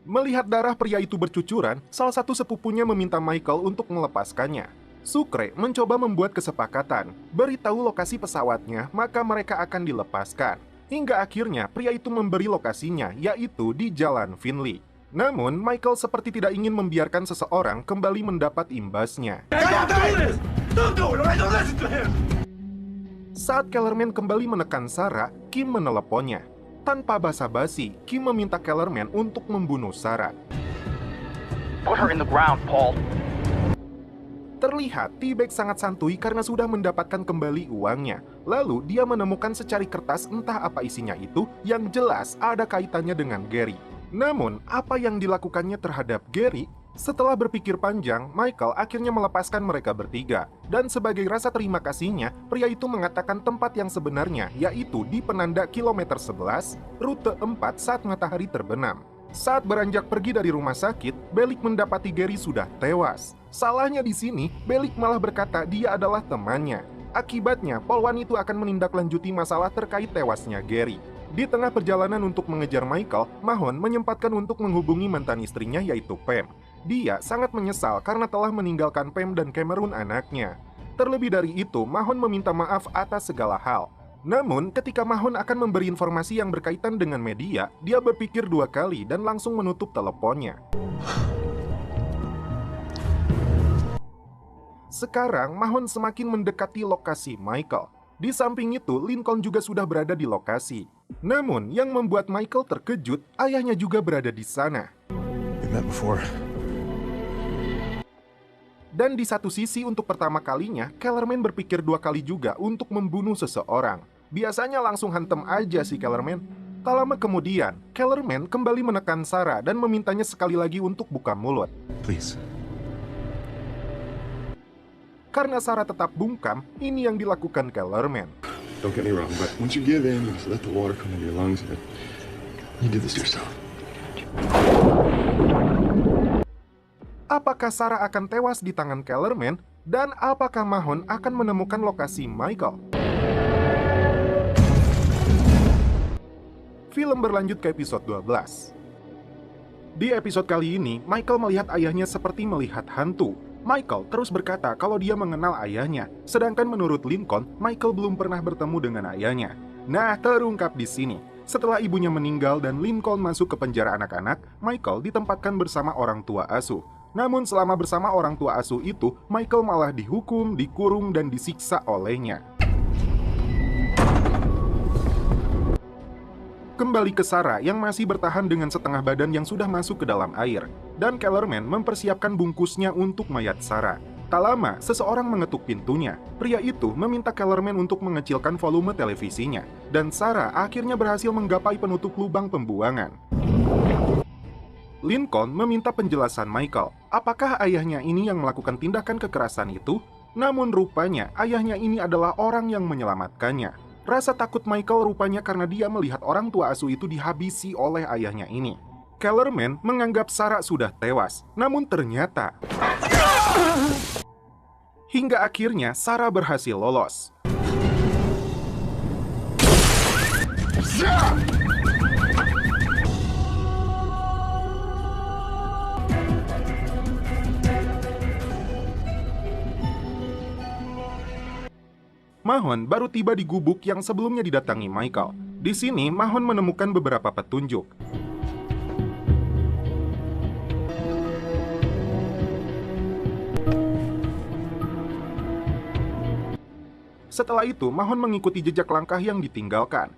Melihat darah pria itu bercucuran, salah satu sepupunya meminta Michael untuk melepaskannya. Sucre mencoba membuat kesepakatan, beritahu lokasi pesawatnya, maka mereka akan dilepaskan. Hingga akhirnya pria itu memberi lokasinya, yaitu di Jalan Finley. Namun, Michael seperti tidak ingin membiarkan seseorang kembali mendapat imbasnya. Saat Kellerman kembali menekan Sarah, Kim meneleponnya. Tanpa basa-basi, Kim meminta Kellerman untuk membunuh Sarah. Put her in the ground, Paul. Terlihat T-Bag sangat santuy karena sudah mendapatkan kembali uangnya. Lalu dia menemukan secari kertas entah apa isinya itu yang jelas ada kaitannya dengan Gary. Namun, apa yang dilakukannya terhadap Gary? Setelah berpikir panjang, Michael akhirnya melepaskan mereka bertiga. Dan sebagai rasa terima kasihnya, pria itu mengatakan tempat yang sebenarnya, yaitu di penanda kilometer 11, rute 4 saat matahari terbenam. Saat beranjak pergi dari rumah sakit, Bellick mendapati Gary sudah tewas. Salahnya di sini, Bellick malah berkata dia adalah temannya. Akibatnya, polwan itu akan menindaklanjuti masalah terkait tewasnya Gary. Di tengah perjalanan untuk mengejar Michael, Mahon menyempatkan untuk menghubungi mantan istrinya yaitu Pam. Dia sangat menyesal karena telah meninggalkan Pam dan Cameron anaknya. Terlebih dari itu, Mahon meminta maaf atas segala hal. Namun, ketika Mahon akan memberi informasi yang berkaitan dengan media, dia berpikir dua kali dan langsung menutup teleponnya. Sekarang, Mahon semakin mendekati lokasi Michael. Di samping itu, Lincoln juga sudah berada di lokasi. Namun, yang membuat Michael terkejut, ayahnya juga berada di sana. Dan di satu sisi untuk pertama kalinya, Kellerman berpikir dua kali juga untuk membunuh seseorang. Biasanya langsung hantem aja si Kellerman. Tak lama kemudian, Kellerman kembali menekan Sarah dan memintanya sekali lagi untuk buka mulut. Please. Karena Sarah tetap bungkam, ini yang dilakukan Kellerman. Don't get me wrong, but once you give in, you just let the water come into your lungs. You did this to yourself. Apakah Sarah akan tewas di tangan Kellerman? Dan apakah Mahon akan menemukan lokasi Michael? Film berlanjut ke episode 12. Di episode kali ini, Michael melihat ayahnya seperti melihat hantu. Michael terus berkata kalau dia mengenal ayahnya, sedangkan menurut Lincoln, Michael belum pernah bertemu dengan ayahnya. Nah, terungkap di sini. Setelah ibunya meninggal dan Lincoln masuk ke penjara anak-anak, Michael ditempatkan bersama orang tua asuh. Namun selama bersama orang tua asuh itu, Michael malah dihukum, dikurung, dan disiksa olehnya. Kembali ke Sarah yang masih bertahan dengan setengah badan yang sudah masuk ke dalam air. Dan Kellerman mempersiapkan bungkusnya untuk mayat Sarah. Tak lama, seseorang mengetuk pintunya. Pria itu meminta Kellerman untuk mengecilkan volume televisinya. Dan Sarah akhirnya berhasil menggapai penutup lubang pembuangan. Lincoln meminta penjelasan Michael. Apakah ayahnya ini yang melakukan tindakan kekerasan itu? Namun rupanya ayahnya ini adalah orang yang menyelamatkannya. Rasa takut Michael rupanya karena dia melihat orang tua asuh itu dihabisi oleh ayahnya ini. Kellerman menganggap Sarah sudah tewas, namun ternyata... Hingga akhirnya Sarah berhasil lolos. Mahon baru tiba di gubuk yang sebelumnya didatangi Michael. Di sini, Mahon menemukan beberapa petunjuk. Setelah itu, Mahon mengikuti jejak langkah yang ditinggalkan.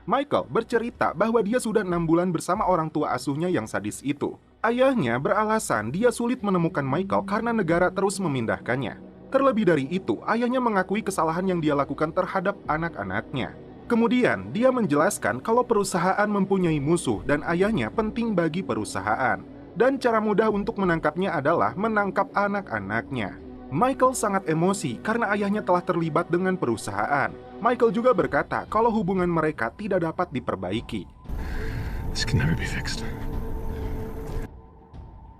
Michael bercerita bahwa dia sudah 6 bulan bersama orang tua asuhnya yang sadis itu. Ayahnya beralasan dia sulit menemukan Michael karena negara terus memindahkannya. Terlebih dari itu, ayahnya mengakui kesalahan yang dia lakukan terhadap anak-anaknya. Kemudian, dia menjelaskan kalau perusahaan mempunyai musuh dan ayahnya penting bagi perusahaan. Dan cara mudah untuk menangkapnya adalah menangkap anak-anaknya. Michael sangat emosi karena ayahnya telah terlibat dengan perusahaan. Michael juga berkata kalau hubungan mereka tidak dapat diperbaiki. This can never be fixed.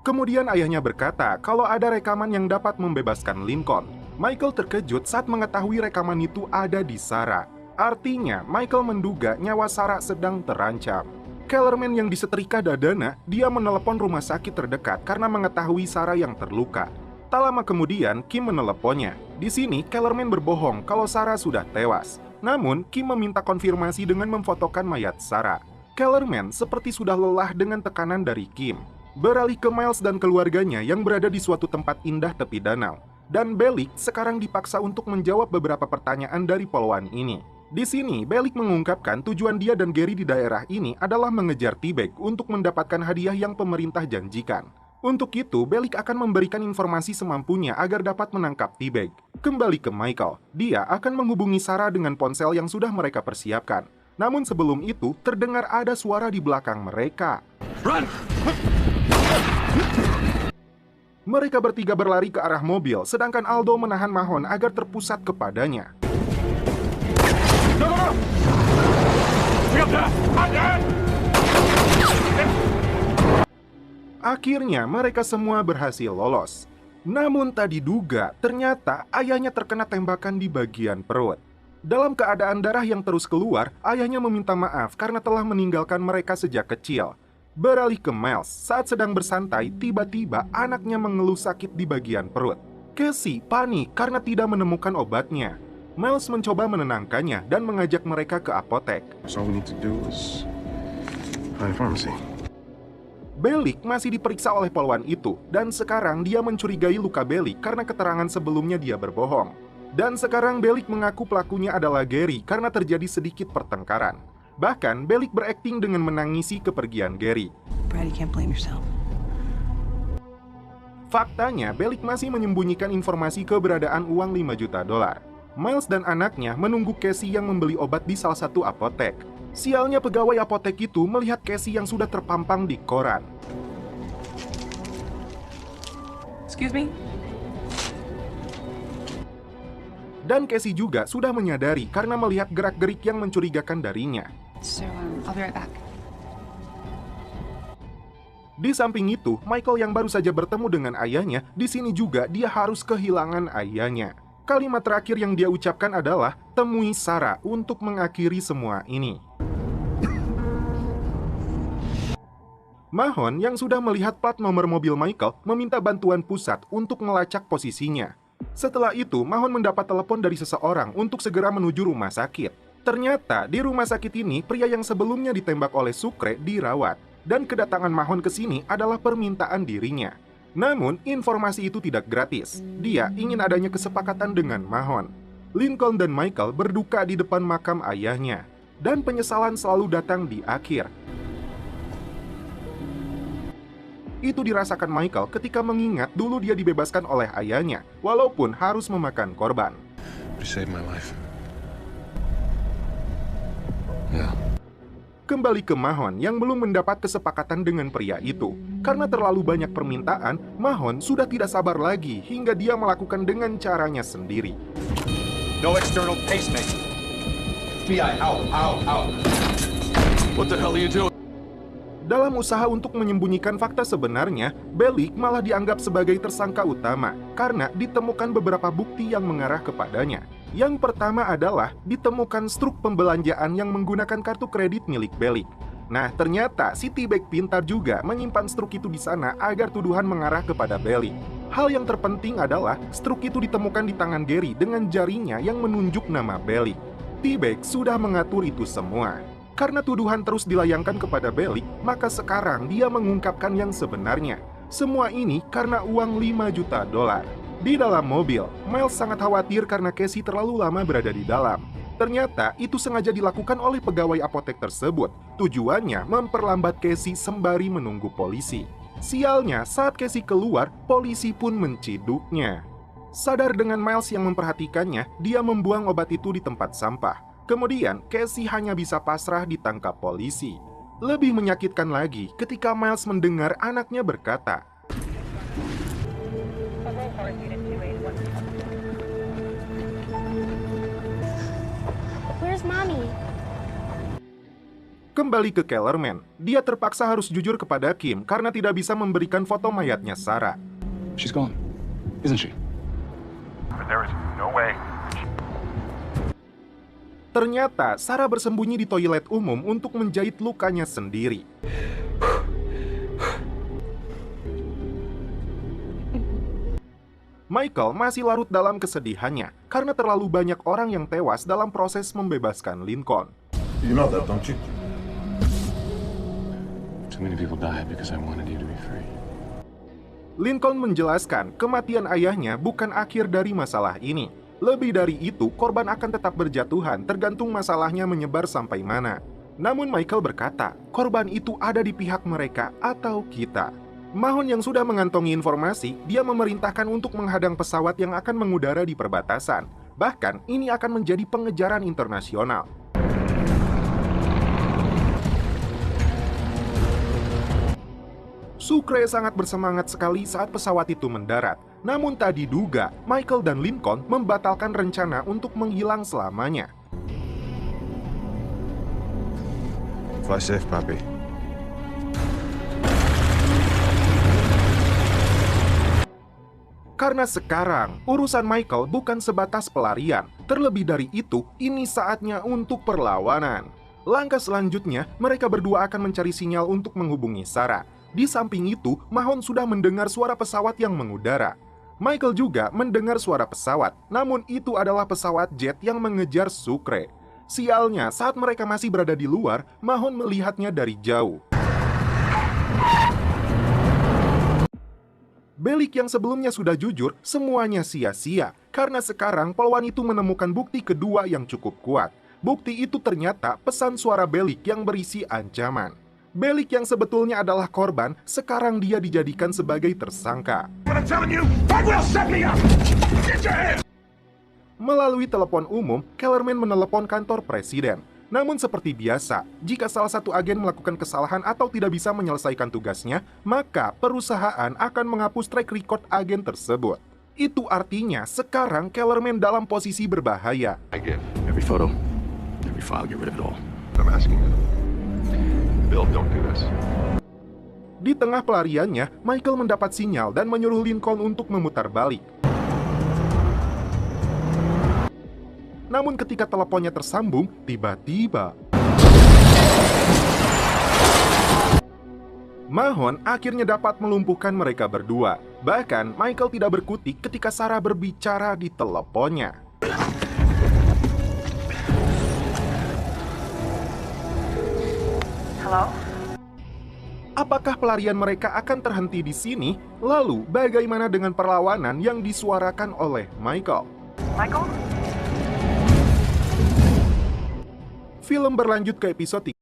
Kemudian ayahnya berkata kalau ada rekaman yang dapat membebaskan Lincoln. Michael terkejut saat mengetahui rekaman itu ada di Sarah. Artinya, Michael menduga nyawa Sarah sedang terancam. Kellerman yang disetrika dadana, dia menelepon rumah sakit terdekat karena mengetahui Sarah yang terluka. Tak lama kemudian, Kim meneleponnya. Di sini, Kellerman berbohong kalau Sarah sudah tewas. Namun, Kim meminta konfirmasi dengan memfotokan mayat Sarah. Kellerman seperti sudah lelah dengan tekanan dari Kim. Beralih ke Miles dan keluarganya yang berada di suatu tempat indah tepi danau. Dan Bellick sekarang dipaksa untuk menjawab beberapa pertanyaan dari poluan ini. Di sini, Bellick mengungkapkan tujuan dia dan Gary di daerah ini adalah mengejar T-Bag untuk mendapatkan hadiah yang pemerintah janjikan. Untuk itu, Bellick akan memberikan informasi semampunya agar dapat menangkap T-Bag. Kembali ke Michael, dia akan menghubungi Sarah dengan ponsel yang sudah mereka persiapkan. Namun sebelum itu, terdengar ada suara di belakang mereka. Run! Mereka bertiga berlari ke arah mobil, sedangkan Aldo menahan Mahon agar terpusat kepadanya. Akhirnya mereka semua berhasil lolos. Namun tak diduga, ternyata ayahnya terkena tembakan di bagian perut. Dalam keadaan darah yang terus keluar, ayahnya meminta maaf karena telah meninggalkan mereka sejak kecil. Beralih ke Miles, saat sedang bersantai, tiba-tiba anaknya mengeluh sakit di bagian perut. Casey panik karena tidak menemukan obatnya. Miles mencoba menenangkannya dan mengajak mereka ke apotek. So all we need to do is find a pharmacy. Bellick masih diperiksa oleh poluan itu, dan sekarang dia mencurigai luka Bellick karena keterangan sebelumnya dia berbohong. Dan sekarang Bellick mengaku pelakunya adalah Gary karena terjadi sedikit pertengkaran. Bahkan, Bellick berakting dengan menangisi kepergian Gary. Brad, you can't blame yourself. Faktanya, Bellick masih menyembunyikan informasi keberadaan uang $5 juta. Miles dan anaknya menunggu Casey yang membeli obat di salah satu apotek. Sialnya pegawai apotek itu melihat Casey yang sudah terpampang di koran. Excuse me? Dan Casey juga sudah menyadari karena melihat gerak-gerik yang mencurigakan darinya. So, I'll be right back. Di samping itu, Michael yang baru saja bertemu dengan ayahnya, di sini juga dia harus kehilangan ayahnya. Kalimat terakhir yang dia ucapkan adalah, temui Sarah untuk mengakhiri semua ini. Mahon yang sudah melihat plat nomor mobil Michael meminta bantuan pusat untuk melacak posisinya. Setelah itu, Mahon mendapat telepon dari seseorang untuk segera menuju rumah sakit. Ternyata, di rumah sakit ini, pria yang sebelumnya ditembak oleh Sucre dirawat. Dan kedatangan Mahon ke sini adalah permintaan dirinya. Namun, informasi itu tidak gratis. Dia ingin adanya kesepakatan dengan Mahon. Lincoln dan Michael berduka di depan makam ayahnya. Dan penyesalan selalu datang di akhir. Itu dirasakan Michael ketika mengingat dulu dia dibebaskan oleh ayahnya, walaupun harus memakan korban. You saved my life. Yeah. Kembali ke Mahon yang belum mendapat kesepakatan dengan pria itu. Karena terlalu banyak permintaan, Mahon sudah tidak sabar lagi hingga dia melakukan dengan caranya sendiri. No external pacemaker. FBI, out. What the hell are you doing? Dalam usaha untuk menyembunyikan fakta sebenarnya, Bellick malah dianggap sebagai tersangka utama karena ditemukan beberapa bukti yang mengarah kepadanya. Yang pertama adalah ditemukan struk pembelanjaan yang menggunakan kartu kredit milik Bellick. Nah, ternyata si T-Bag pintar juga menyimpan struk itu di sana agar tuduhan mengarah kepada Bellick. Hal yang terpenting adalah struk itu ditemukan di tangan Gary dengan jarinya yang menunjuk nama Bellick. T-Bag sudah mengatur itu semua. Karena tuduhan terus dilayangkan kepada Bellick, maka sekarang dia mengungkapkan yang sebenarnya. Semua ini karena uang $5 juta. Di dalam mobil, Miles sangat khawatir karena Casey terlalu lama berada di dalam. Ternyata itu sengaja dilakukan oleh pegawai apotek tersebut. Tujuannya memperlambat Casey sembari menunggu polisi. Sialnya, saat Casey keluar, polisi pun menciduknya. Sadar dengan Miles yang memperhatikannya, dia membuang obat itu di tempat sampah. Kemudian, Casey hanya bisa pasrah ditangkap polisi. Lebih menyakitkan lagi ketika Miles mendengar anaknya berkata, Where's Mommy? Kembali ke Kellerman, dia terpaksa harus jujur kepada Kim karena tidak bisa memberikan foto mayatnya Sarah. She's gone, isn't she? There is no way. Ternyata Sarah bersembunyi di toilet umum untuk menjahit lukanya sendiri. Michael masih larut dalam kesedihannya karena terlalu banyak orang yang tewas dalam proses membebaskan Lincoln. You know that, don't you? Too many people died because I wanted you to be free. Lincoln menjelaskan kematian ayahnya bukan akhir dari masalah ini. Lebih dari itu, korban akan tetap berjatuhan tergantung masalahnya menyebar sampai mana. Namun Michael berkata, korban itu ada di pihak mereka atau kita. Mahon yang sudah mengantongi informasi, dia memerintahkan untuk menghadang pesawat yang akan mengudara di perbatasan. Bahkan, ini akan menjadi pengejaran internasional. Sucre sangat bersemangat sekali saat pesawat itu mendarat. Namun tak diduga, Michael dan Lincoln membatalkan rencana untuk menghilang selamanya. Fly safe, Papi. Karena sekarang, urusan Michael bukan sebatas pelarian. Terlebih dari itu, ini saatnya untuk perlawanan. Langkah selanjutnya, mereka berdua akan mencari sinyal untuk menghubungi Sarah. Di samping itu, Mahon sudah mendengar suara pesawat yang mengudara. Michael juga mendengar suara pesawat, namun itu adalah pesawat jet yang mengejar Sucre. Sialnya, saat mereka masih berada di luar, Mahon melihatnya dari jauh. Bellic yang sebelumnya sudah jujur, semuanya sia-sia, karena sekarang polwan itu menemukan bukti kedua yang cukup kuat. Bukti itu ternyata pesan suara Bellic yang berisi ancaman. Bellic yang sebetulnya adalah korban, sekarang dia dijadikan sebagai tersangka. Melalui telepon umum, Kellerman menelepon kantor presiden. Namun seperti biasa, jika salah satu agen melakukan kesalahan atau tidak bisa menyelesaikan tugasnya, maka perusahaan akan menghapus track record agen tersebut. Itu artinya sekarang Kellerman dalam posisi berbahaya. I give every photo, every file, get rid of it all. I'm asking you. Bill, don't do this. Di tengah pelariannya, Michael mendapat sinyal dan menyuruh Lincoln untuk memutar balik. Namun ketika teleponnya tersambung, tiba-tiba Mahon akhirnya dapat melumpuhkan mereka berdua. Bahkan Michael tidak berkutik ketika Sarah berbicara di teleponnya. Hello? Apakah pelarian mereka akan terhenti di sini? Lalu, bagaimana dengan perlawanan yang disuarakan oleh Michael? Michael? Film berlanjut ke episode 3.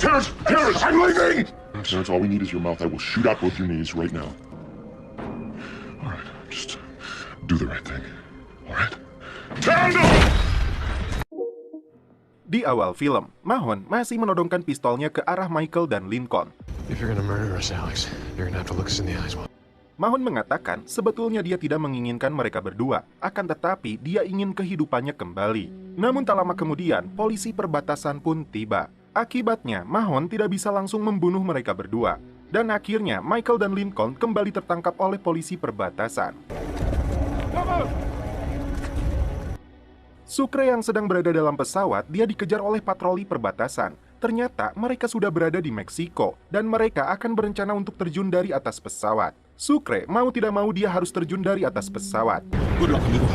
Terrence, I'm leaving! Terrence, all we need is your mouth. I will shoot out both your knees right now. All right, just do the right thing. All right? Di awal film, Mahon masih menodongkan pistolnya ke arah Michael dan Lincoln. If you're gonna murder us, Alex, you're gonna have to look us in the eyes while... Mahon mengatakan sebetulnya dia tidak menginginkan mereka berdua, akan tetapi dia ingin kehidupannya kembali. Namun tak lama kemudian, polisi perbatasan pun tiba. Akibatnya, Mahon tidak bisa langsung membunuh mereka berdua. Dan akhirnya, Michael dan Lincoln kembali tertangkap oleh polisi perbatasan. Sucre yang sedang berada dalam pesawat, dia dikejar oleh patroli perbatasan. Ternyata mereka sudah berada di Meksiko, dan mereka akan berencana untuk terjun dari atas pesawat. Sucre mau tidak mau dia harus terjun dari atas pesawat. Good luck, amigo.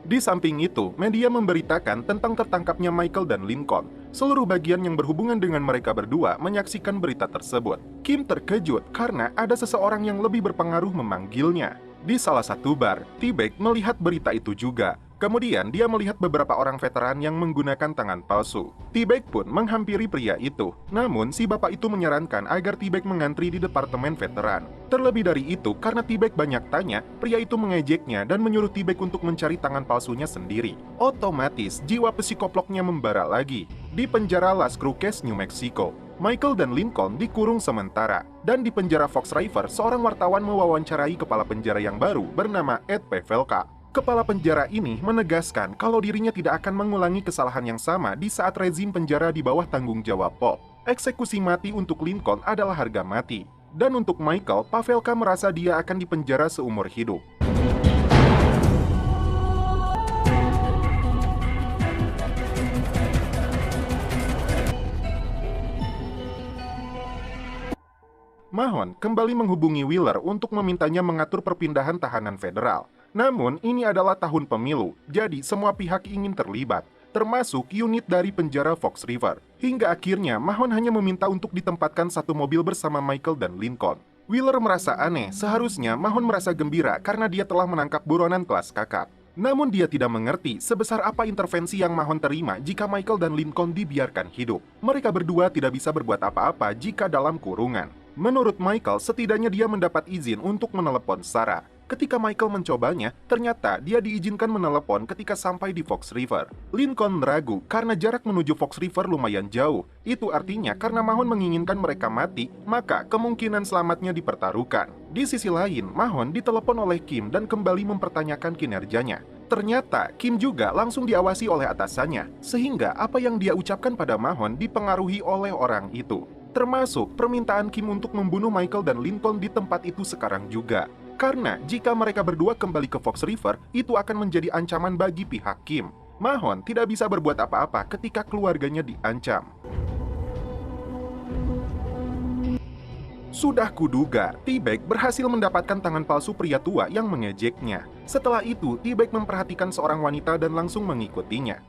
Di samping itu, media memberitakan tentang tertangkapnya Michael dan Lincoln. Seluruh bagian yang berhubungan dengan mereka berdua menyaksikan berita tersebut. Kim terkejut karena ada seseorang yang lebih berpengaruh memanggilnya. Di salah satu bar, T-Bag melihat berita itu juga. Kemudian dia melihat beberapa orang veteran yang menggunakan tangan palsu. T-Bag pun menghampiri pria itu. Namun si bapak itu menyarankan agar T-Bag mengantri di departemen veteran. Terlebih dari itu, karena T-Bag banyak tanya, pria itu mengejeknya dan menyuruh T-Bag untuk mencari tangan palsunya sendiri. Otomatis jiwa psikoploknya membara lagi. Di penjara Las Cruces, New Mexico, Michael dan Lincoln dikurung sementara, dan di penjara Fox River, seorang wartawan mewawancarai kepala penjara yang baru bernama Ed Pavelka. Kepala penjara ini menegaskan kalau dirinya tidak akan mengulangi kesalahan yang sama di saat rezim penjara di bawah tanggung jawab Pop. Eksekusi mati untuk Lincoln adalah harga mati, dan untuk Michael, Pavelka merasa dia akan dipenjara seumur hidup. Mahon kembali menghubungi Wheeler untuk memintanya mengatur perpindahan tahanan federal. Namun, ini adalah tahun pemilu, jadi semua pihak ingin terlibat, termasuk unit dari penjara Fox River. Hingga akhirnya, Mahon hanya meminta untuk ditempatkan satu mobil bersama Michael dan Lincoln. Wheeler merasa aneh, seharusnya Mahon merasa gembira karena dia telah menangkap buronan kelas kakap. Namun dia tidak mengerti sebesar apa intervensi yang Mahon terima jika Michael dan Lincoln dibiarkan hidup. Mereka berdua tidak bisa berbuat apa-apa jika dalam kurungan. Menurut Michael, setidaknya dia mendapat izin untuk menelepon Sarah. Ketika Michael mencobanya, ternyata dia diizinkan menelepon ketika sampai di Fox River. Lincoln ragu karena jarak menuju Fox River lumayan jauh. Itu artinya karena Mahon menginginkan mereka mati, maka kemungkinan selamatnya dipertaruhkan. Di sisi lain, Mahon ditelepon oleh Kim dan kembali mempertanyakan kinerjanya. Ternyata Kim juga langsung diawasi oleh atasannya, sehingga apa yang dia ucapkan pada Mahon dipengaruhi oleh orang itu. Termasuk permintaan Kim untuk membunuh Michael dan Lincoln di tempat itu sekarang juga. Karena jika mereka berdua kembali ke Fox River, itu akan menjadi ancaman bagi pihak Kim. Mahon tidak bisa berbuat apa-apa ketika keluarganya diancam. Sudah kuduga, T-Bag berhasil mendapatkan tangan palsu pria tua yang mengejeknya. Setelah itu, T-Bag memperhatikan seorang wanita dan langsung mengikutinya.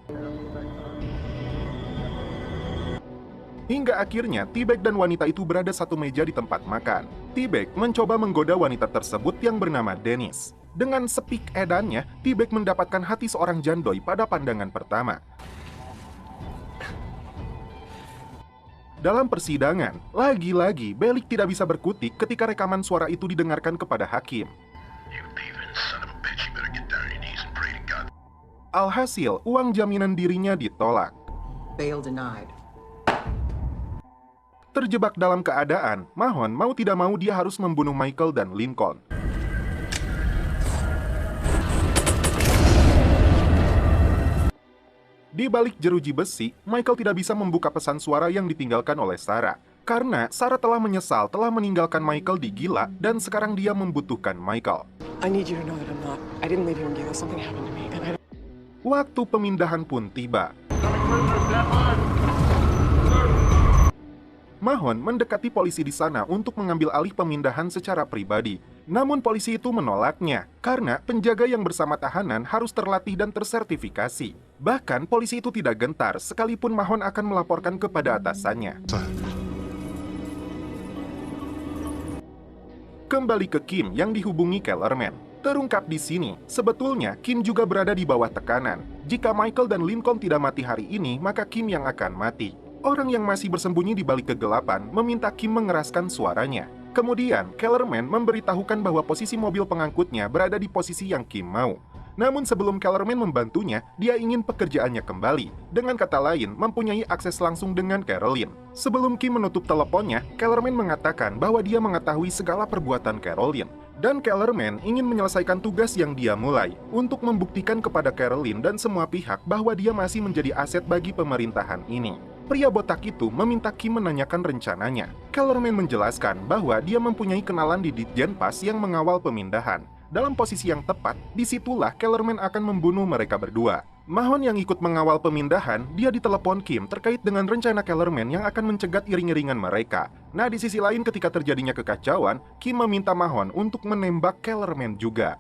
Hingga akhirnya, T-Bag dan wanita itu berada satu meja di tempat makan. T-Bag mencoba menggoda wanita tersebut yang bernama Dennis. Dengan sepik edannya, T-Bag mendapatkan hati seorang jandoi pada pandangan pertama. Dalam persidangan, lagi-lagi Bellick tidak bisa berkutik ketika rekaman suara itu didengarkan kepada hakim. Alhasil, uang jaminan dirinya ditolak. Bail denied. Terjebak dalam keadaan, Mahon mau tidak mau dia harus membunuh Michael dan Lincoln. Di balik jeruji besi, Michael tidak bisa membuka pesan suara yang ditinggalkan oleh Sarah. Karena Sarah telah menyesal telah meninggalkan Michael di Gila dan sekarang dia membutuhkan Michael. Waktu pemindahan pun tiba. Mahon mendekati polisi di sana untuk mengambil alih pemindahan secara pribadi. Namun polisi itu menolaknya, karena penjaga yang bersama tahanan harus terlatih dan tersertifikasi. Bahkan polisi itu tidak gentar, sekalipun Mahon akan melaporkan kepada atasannya. Kembali ke Kim yang dihubungi Kellerman. Terungkap di sini, sebetulnya Kim juga berada di bawah tekanan. Jika Michael dan Lincoln tidak mati hari ini, maka Kim yang akan mati. Orang yang masih bersembunyi di balik kegelapan meminta Kim mengeraskan suaranya. Kemudian, Kellerman memberitahukan bahwa posisi mobil pengangkutnya berada di posisi yang Kim mau. Namun sebelum Kellerman membantunya, dia ingin pekerjaannya kembali. Dengan kata lain, mempunyai akses langsung dengan Caroline. Sebelum Kim menutup teleponnya, Kellerman mengatakan bahwa dia mengetahui segala perbuatan Caroline. Dan Kellerman ingin menyelesaikan tugas yang dia mulai untuk membuktikan kepada Caroline dan semua pihak bahwa dia masih menjadi aset bagi pemerintahan ini. Pria botak itu meminta Kim menanyakan rencananya. Kellerman menjelaskan bahwa dia mempunyai kenalan di Ditjen Pas yang mengawal pemindahan. Dalam posisi yang tepat, disitulah Kellerman akan membunuh mereka berdua. Mahon yang ikut mengawal pemindahan, dia ditelepon Kim terkait dengan rencana Kellerman yang akan mencegat iring-iringan mereka. Nah, di sisi lain ketika terjadinya kekacauan, Kim meminta Mahon untuk menembak Kellerman juga.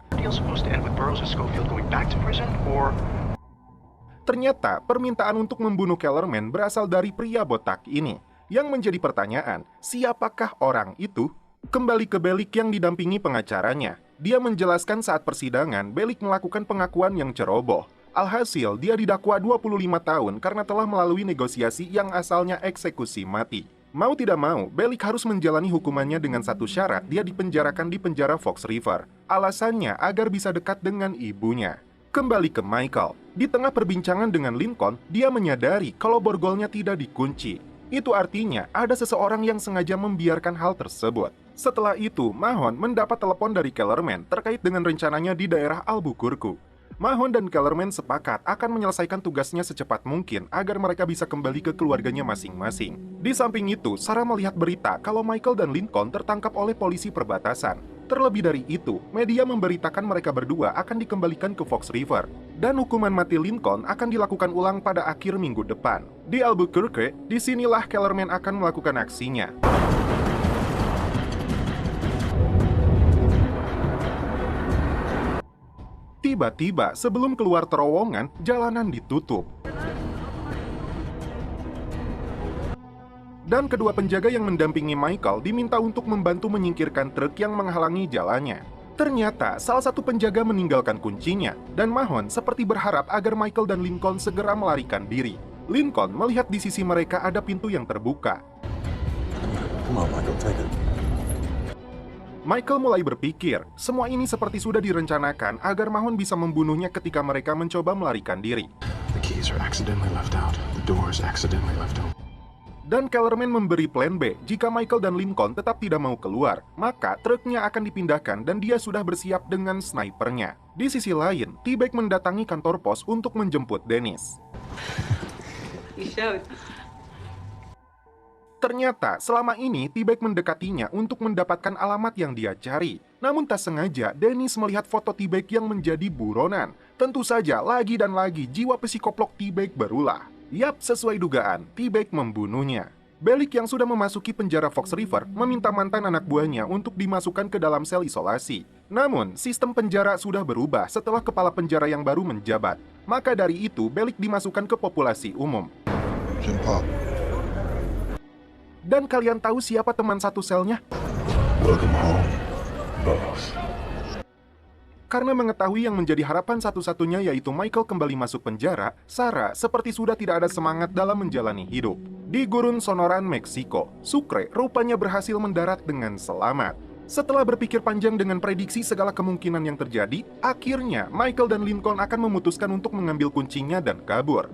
Ternyata, permintaan untuk membunuh Kellerman berasal dari pria botak ini. Yang menjadi pertanyaan, siapakah orang itu? Kembali ke Bellick yang didampingi pengacaranya. Dia menjelaskan saat persidangan, Bellick melakukan pengakuan yang ceroboh. Alhasil, dia didakwa 25 tahun karena telah melalui negosiasi yang asalnya eksekusi mati. Mau tidak mau, Bellick harus menjalani hukumannya dengan satu syarat, dia dipenjarakan di penjara Fox River. Alasannya agar bisa dekat dengan ibunya. Kembali ke Michael. Di tengah perbincangan dengan Lincoln, dia menyadari kalau borgolnya tidak dikunci. Itu artinya ada seseorang yang sengaja membiarkan hal tersebut. Setelah itu, Mahon mendapat telepon dari Kellerman terkait dengan rencananya di daerah Albuquerque. Mahon dan Kellerman sepakat akan menyelesaikan tugasnya secepat mungkin agar mereka bisa kembali ke keluarganya masing-masing. Di samping itu, Sarah melihat berita kalau Michael dan Lincoln tertangkap oleh polisi perbatasan. Terlebih dari itu, media memberitakan mereka berdua akan dikembalikan ke Fox River, dan hukuman mati Lincoln akan dilakukan ulang pada akhir minggu depan. Di Albuquerque, disinilah Kellerman akan melakukan aksinya. Tiba-tiba, sebelum keluar terowongan, jalanan ditutup. Dan kedua penjaga yang mendampingi Michael diminta untuk membantu menyingkirkan truk yang menghalangi jalannya. Ternyata, salah satu penjaga meninggalkan kuncinya, dan Mahon seperti berharap agar Michael dan Lincoln segera melarikan diri. Lincoln melihat di sisi mereka ada pintu yang terbuka. Come on, Michael, take it. Michael mulai berpikir, semua ini seperti sudah direncanakan agar Mahon bisa membunuhnya ketika mereka mencoba melarikan diri. The keys are accidentally left out. The doors accidentally left open. Dan Kellerman memberi plan B, jika Michael dan Lincoln tetap tidak mau keluar, maka truknya akan dipindahkan dan dia sudah bersiap dengan snipernya. Di sisi lain, T-Bag mendatangi kantor pos untuk menjemput Dennis. Ternyata, selama ini T-Bag mendekatinya untuk mendapatkan alamat yang dia cari. Namun tak sengaja, Dennis melihat foto T-Bag yang menjadi buronan. Tentu saja, lagi dan lagi, jiwa psikoplok T-Bag berulah. Yap, sesuai dugaan, T-Bag membunuhnya. Bellick yang sudah memasuki penjara Fox River meminta mantan anak buahnya untuk dimasukkan ke dalam sel isolasi. Namun, sistem penjara sudah berubah setelah kepala penjara yang baru menjabat. Maka dari itu, Bellick dimasukkan ke populasi umum. Dan kalian tahu siapa teman satu selnya? Welcome home, boss. Karena mengetahui yang menjadi harapan satu-satunya yaitu Michael kembali masuk penjara, Sarah seperti sudah tidak ada semangat dalam menjalani hidup. Di gurun Sonoran, Meksiko, Sucre rupanya berhasil mendarat dengan selamat. Setelah berpikir panjang dengan prediksi segala kemungkinan yang terjadi, akhirnya Michael dan Lincoln akan memutuskan untuk mengambil kuncinya dan kabur.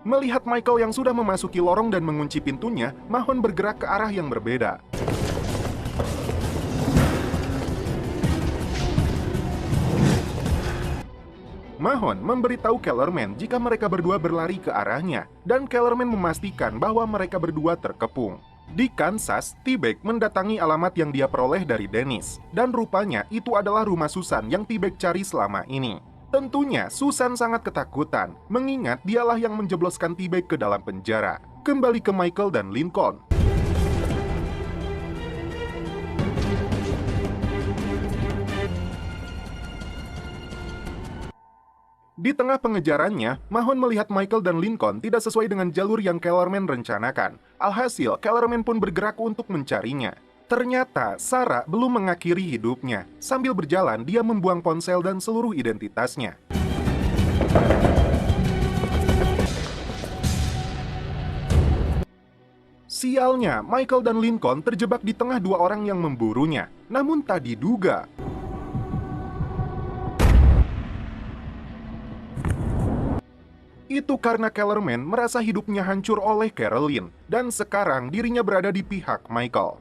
Melihat Michael yang sudah memasuki lorong dan mengunci pintunya, Mahon bergerak ke arah yang berbeda. Mahon memberitahu Kellerman jika mereka berdua berlari ke arahnya, dan Kellerman memastikan bahwa mereka berdua terkepung. Di Kansas, T-Bag mendatangi alamat yang dia peroleh dari Dennis, dan rupanya itu adalah rumah Susan yang T-Bag cari selama ini. Tentunya, Susan sangat ketakutan, mengingat dialah yang menjebloskan T-Bag ke dalam penjara. Kembali ke Michael dan Lincoln. Di tengah pengejarannya, Mahon melihat Michael dan Lincoln tidak sesuai dengan jalur yang Kellerman rencanakan. Alhasil, Kellerman pun bergerak untuk mencarinya. Ternyata, Sarah belum mengakhiri hidupnya. Sambil berjalan, dia membuang ponsel dan seluruh identitasnya. Sialnya, Michael dan Lincoln terjebak di tengah dua orang yang memburunya. Namun tak diduga, itu karena Kellerman merasa hidupnya hancur oleh Carolyn, dan sekarang dirinya berada di pihak Michael.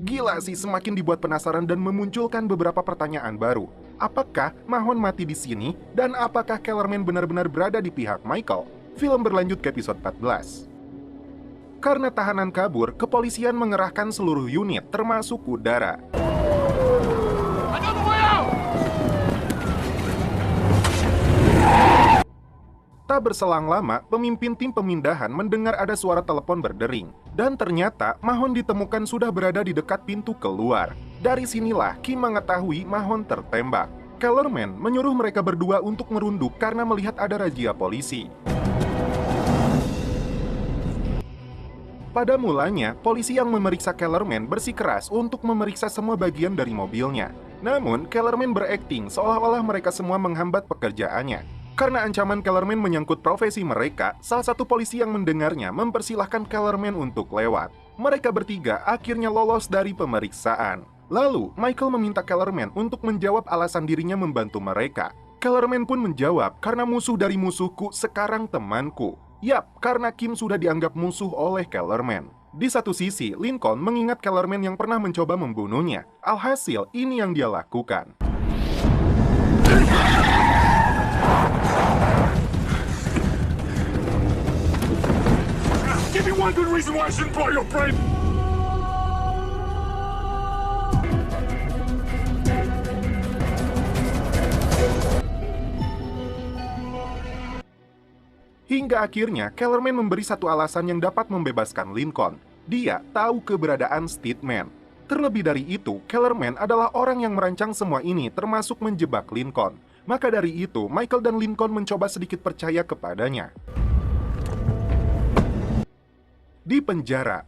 Gila sih, semakin dibuat penasaran dan memunculkan beberapa pertanyaan baru. Apakah Mahon mati di sini? Dan apakah Kellerman benar-benar berada di pihak Michael? Film berlanjut ke episode 14. Karena tahanan kabur, kepolisian mengerahkan seluruh unit, termasuk udara. Tak berselang lama, pemimpin tim pemindahan mendengar ada suara telepon berdering. Dan ternyata, Mahon ditemukan sudah berada di dekat pintu keluar. Dari sinilah Kim mengetahui Mahon tertembak. Kellerman menyuruh mereka berdua untuk merunduk karena melihat ada razia polisi. Pada mulanya, polisi yang memeriksa Kellerman bersikeras untuk memeriksa semua bagian dari mobilnya. Namun, Kellerman berakting seolah-olah mereka semua menghambat pekerjaannya. Karena ancaman Kellerman menyangkut profesi mereka, salah satu polisi yang mendengarnya mempersilahkan Kellerman untuk lewat. Mereka bertiga akhirnya lolos dari pemeriksaan. Lalu, Michael meminta Kellerman untuk menjawab alasan dirinya membantu mereka. Kellerman pun menjawab, karena musuh dari musuhku sekarang temanku. Yap, karena Kim sudah dianggap musuh oleh Kellerman. Di satu sisi, Lincoln mengingat Kellerman yang pernah mencoba membunuhnya. Alhasil, ini yang dia lakukan. Give me one good reason why I shouldn't blow your brain! Hingga akhirnya, Kellerman memberi satu alasan yang dapat membebaskan Lincoln. Dia tahu keberadaan Steadman. Terlebih dari itu, Kellerman adalah orang yang merancang semua ini, termasuk menjebak Lincoln. Maka dari itu, Michael dan Lincoln mencoba sedikit percaya kepadanya. Di penjara,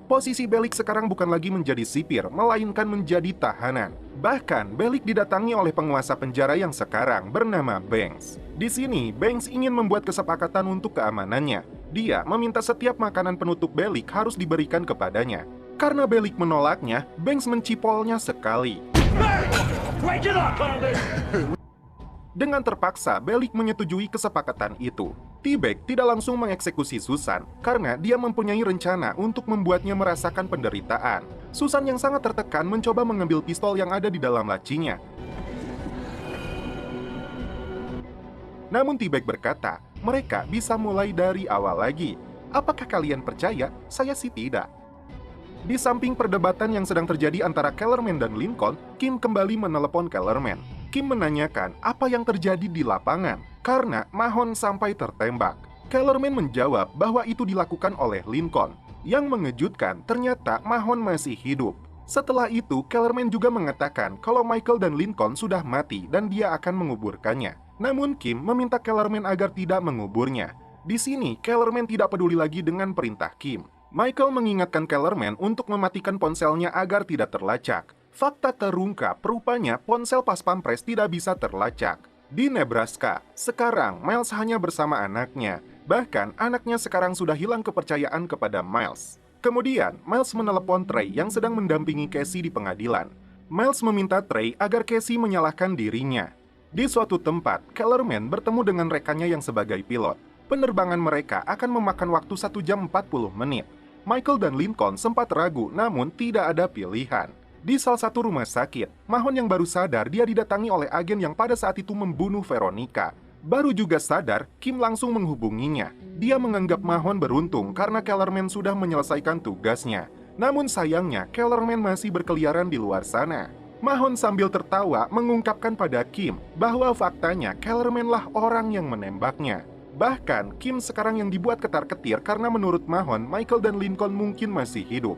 posisi Bellick sekarang bukan lagi menjadi sipir, melainkan menjadi tahanan. Bahkan, Bellick didatangi oleh penguasa penjara yang sekarang bernama Banks. Di sini, Banks ingin membuat kesepakatan untuk keamanannya. Dia meminta setiap makanan penutup Bellick harus diberikan kepadanya. Karena Bellick menolaknya, Banks mencipolnya sekali. Dengan terpaksa, Bellick menyetujui kesepakatan itu. T-Bag tidak langsung mengeksekusi Susan karena dia mempunyai rencana untuk membuatnya merasakan penderitaan. Susan yang sangat tertekan mencoba mengambil pistol yang ada di dalam lacinya. Namun T-Bag berkata, mereka bisa mulai dari awal lagi. Apakah kalian percaya? Saya sih tidak. Di samping perdebatan yang sedang terjadi antara Kellerman dan Lincoln, Kim kembali menelepon Kellerman. Kim menanyakan apa yang terjadi di lapangan, karena Mahon sampai tertembak. Kellerman menjawab bahwa itu dilakukan oleh Lincoln. Yang mengejutkan, ternyata Mahon masih hidup. Setelah itu, Kellerman juga mengatakan kalau Michael dan Lincoln sudah mati dan dia akan menguburkannya. Namun Kim meminta Kellerman agar tidak menguburnya. Di sini, Kellerman tidak peduli lagi dengan perintah Kim. Michael mengingatkan Kellerman untuk mematikan ponselnya agar tidak terlacak. Fakta terungkap, rupanya ponsel pas pampres tidak bisa terlacak. Di Nebraska, sekarang Miles hanya bersama anaknya. Bahkan, anaknya sekarang sudah hilang kepercayaan kepada Miles. Kemudian, Miles menelepon Trey yang sedang mendampingi Casey di pengadilan. Miles meminta Trey agar Casey menyalahkan dirinya. Di suatu tempat, Kellerman bertemu dengan rekannya yang sebagai pilot. Penerbangan mereka akan memakan waktu 1 jam 40 menit. Michael dan Lincoln sempat ragu, namun tidak ada pilihan. Di salah satu rumah sakit, Mahon yang baru sadar dia didatangi oleh agen yang pada saat itu membunuh Veronica. Baru juga sadar, Kim langsung menghubunginya. Dia menganggap Mahon beruntung karena Kellerman sudah menyelesaikan tugasnya. Namun sayangnya, Kellerman masih berkeliaran di luar sana. Mahon sambil tertawa mengungkapkan pada Kim bahwa faktanya Kellerman lah orang yang menembaknya. Bahkan, Kim sekarang yang dibuat ketar-ketir karena menurut Mahon, Michael dan Lincoln mungkin masih hidup.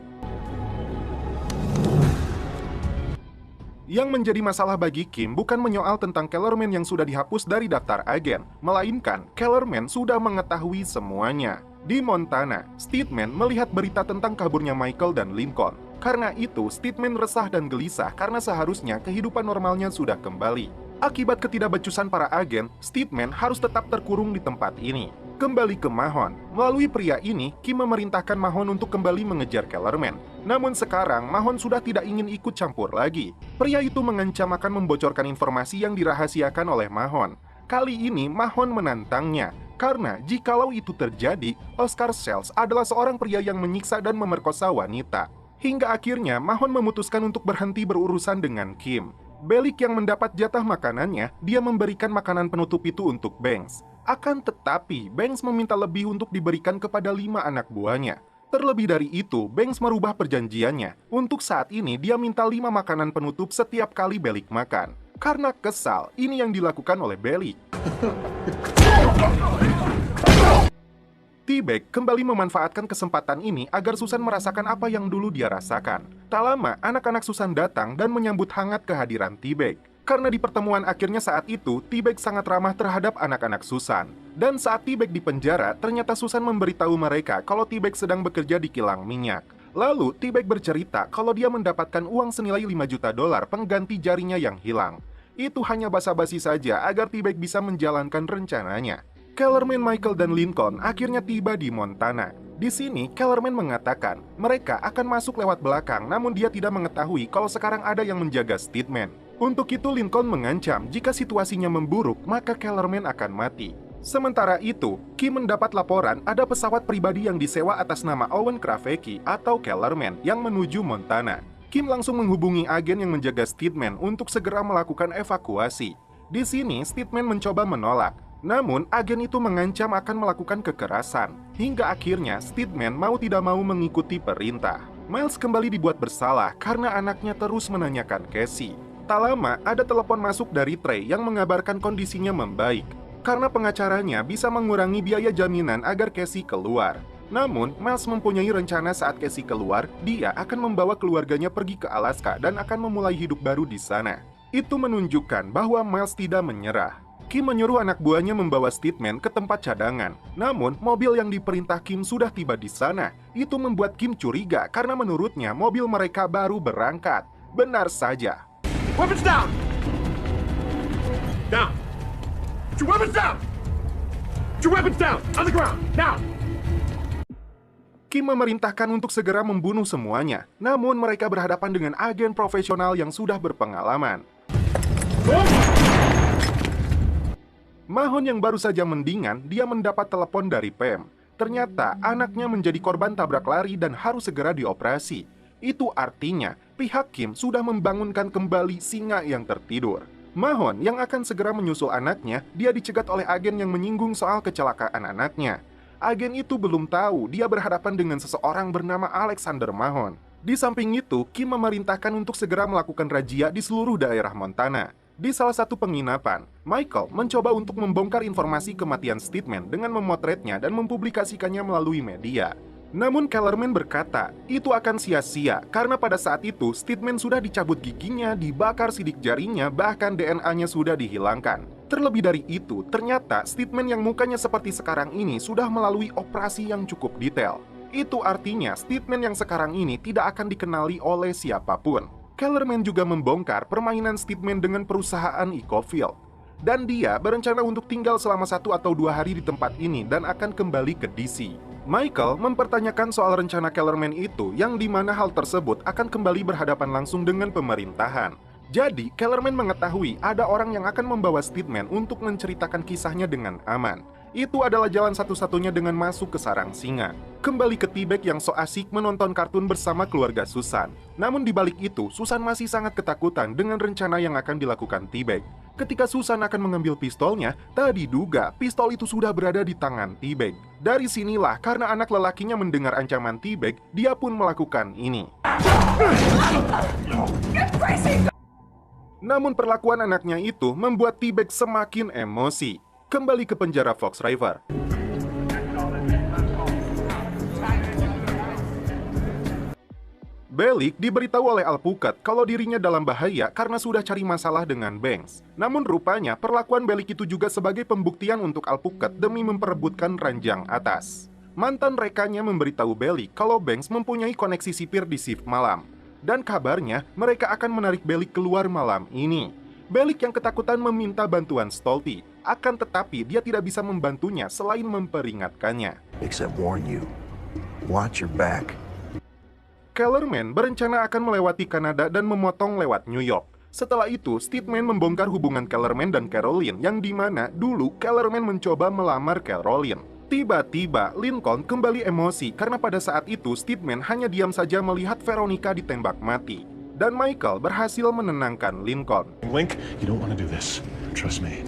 Yang menjadi masalah bagi Kim bukan menyoal tentang Kellerman yang sudah dihapus dari daftar agen, melainkan Kellerman sudah mengetahui semuanya. Di Montana, Steadman melihat berita tentang kaburnya Michael dan Lincoln. Karena itu, Steadman resah dan gelisah karena seharusnya kehidupan normalnya sudah kembali. Akibat ketidakbecusan para agen, Steadman harus tetap terkurung di tempat ini. Kembali ke Mahon. Melalui pria ini, Kim memerintahkan Mahon untuk kembali mengejar Kellerman. Namun sekarang, Mahon sudah tidak ingin ikut campur lagi. Pria itu mengancam akan membocorkan informasi yang dirahasiakan oleh Mahon. Kali ini, Mahon menantangnya. Karena jikalau itu terjadi, Oscar Sells adalah seorang pria yang menyiksa dan memerkosa wanita. Hingga akhirnya, Mahon memutuskan untuk berhenti berurusan dengan Kim. Bellick yang mendapat jatah makanannya, dia memberikan makanan penutup itu untuk Banks. Akan tetapi, Banks meminta lebih untuk diberikan kepada 5 anak buahnya. Terlebih dari itu, Banks merubah perjanjiannya. Untuk saat ini, dia minta 5 makanan penutup setiap kali Bellick makan. Karena kesal, ini yang dilakukan oleh Bellick. T-Bag kembali memanfaatkan kesempatan ini agar Susan merasakan apa yang dulu dia rasakan. Tak lama, anak-anak Susan datang dan menyambut hangat kehadiran T-Bag. Karena di pertemuan akhirnya saat itu, T-Bag sangat ramah terhadap anak-anak Susan. Dan saat T-Bag di penjara, ternyata Susan memberitahu mereka kalau T-Bag sedang bekerja di kilang minyak. Lalu, T-Bag bercerita kalau dia mendapatkan uang senilai $5 juta pengganti jarinya yang hilang. Itu hanya basa-basi saja agar T-Bag bisa menjalankan rencananya. Kellerman, Michael, dan Lincoln akhirnya tiba di Montana. Di sini, Kellerman mengatakan mereka akan masuk lewat belakang, namun dia tidak mengetahui kalau sekarang ada yang menjaga Steadman. Untuk itu, Lincoln mengancam jika situasinya memburuk, maka Kellerman akan mati. Sementara itu, Kim mendapat laporan ada pesawat pribadi yang disewa atas nama Owen Kravecki atau Kellerman yang menuju Montana. Kim langsung menghubungi agen yang menjaga Steadman untuk segera melakukan evakuasi. Di sini, Steadman mencoba menolak. Namun, agen itu mengancam akan melakukan kekerasan. Hingga akhirnya, Steadman mau tidak mau mengikuti perintah. Miles kembali dibuat bersalah karena anaknya terus menanyakan Cassie. Tak lama, ada telepon masuk dari Trey yang mengabarkan kondisinya membaik. Karena pengacaranya bisa mengurangi biaya jaminan agar Cassie keluar. Namun, Miles mempunyai rencana saat Cassie keluar, dia akan membawa keluarganya pergi ke Alaska dan akan memulai hidup baru di sana. Itu menunjukkan bahwa Miles tidak menyerah. Kim menyuruh anak buahnya membawa Steadman ke tempat cadangan. Namun, mobil yang diperintah Kim sudah tiba di sana. Itu membuat Kim curiga karena menurutnya mobil mereka baru berangkat. Benar saja. Weapons down! Down! Put your weapons down! Put your weapons down! On the ground! Now! Kim memerintahkan untuk segera membunuh semuanya. Namun mereka berhadapan dengan agen profesional yang sudah berpengalaman. Mahon yang baru saja mendingan, dia mendapat telepon dari Pam. Ternyata anaknya menjadi korban tabrak lari dan harus segera dioperasi. Itu artinya pihak Kim sudah membangunkan kembali singa yang tertidur. Mahon yang akan segera menyusul anaknya, dia dicegat oleh agen yang menyinggung soal kecelakaan anaknya. Agen itu belum tahu dia berhadapan dengan seseorang bernama Alexander Mahon. Di samping itu, Kim memerintahkan untuk segera melakukan razia di seluruh daerah Montana. Di salah satu penginapan, Michael mencoba untuk membongkar informasi kematian Steadman dengan memotretnya dan mempublikasikannya melalui media. Namun Kellerman berkata, itu akan sia-sia karena pada saat itu Steadman sudah dicabut giginya, dibakar sidik jarinya, bahkan DNA-nya sudah dihilangkan. Terlebih dari itu, ternyata Steadman yang mukanya seperti sekarang ini sudah melalui operasi yang cukup detail. Itu artinya Steadman yang sekarang ini tidak akan dikenali oleh siapapun. Kellerman juga membongkar permainan Steadman dengan perusahaan Ecofield. Dan dia berencana untuk tinggal selama 1 atau 2 hari di tempat ini dan akan kembali ke DC. Michael mempertanyakan soal rencana Kellerman itu yang dimana hal tersebut akan kembali berhadapan langsung dengan pemerintahan. Jadi, Kellerman mengetahui ada orang yang akan membawa Steadman untuk menceritakan kisahnya dengan aman. Itu adalah jalan satu-satunya dengan masuk ke sarang singa. Kembali ke T-Bag yang so asik menonton kartun bersama keluarga Susan. Namun di balik itu, Susan masih sangat ketakutan dengan rencana yang akan dilakukan T-Bag. Ketika Susan akan mengambil pistolnya, tak diduga pistol itu sudah berada di tangan T-Bag. Dari sinilah karena anak lelakinya mendengar ancaman T-Bag, dia pun melakukan ini. Namun perlakuan anaknya itu membuat T-Bag semakin emosi. Kembali ke penjara Fox River. Bellick diberitahu oleh Alpukat kalau dirinya dalam bahaya karena sudah cari masalah dengan Banks. Namun rupanya perlakuan Bellick itu juga sebagai pembuktian untuk Alpukat demi memperebutkan ranjang atas. Mantan rekannya memberitahu Bellick kalau Banks mempunyai koneksi sipir di shift malam. Dan kabarnya mereka akan menarik Bellick keluar malam ini. Bellick yang ketakutan meminta bantuan Stolty. Akan tetapi dia tidak bisa membantunya selain memperingatkannya. Except warn you, watch your back. Kellerman berencana akan melewati Kanada dan memotong lewat New York. Setelah itu, Steadman membongkar hubungan Kellerman dan Caroline yang dimana dulu Kellerman mencoba melamar Caroline. Tiba-tiba, Lincoln kembali emosi karena pada saat itu Steadman hanya diam saja melihat Veronica ditembak mati. Dan Michael berhasil menenangkan Lincoln. Link, you don't want to do this. Trust me.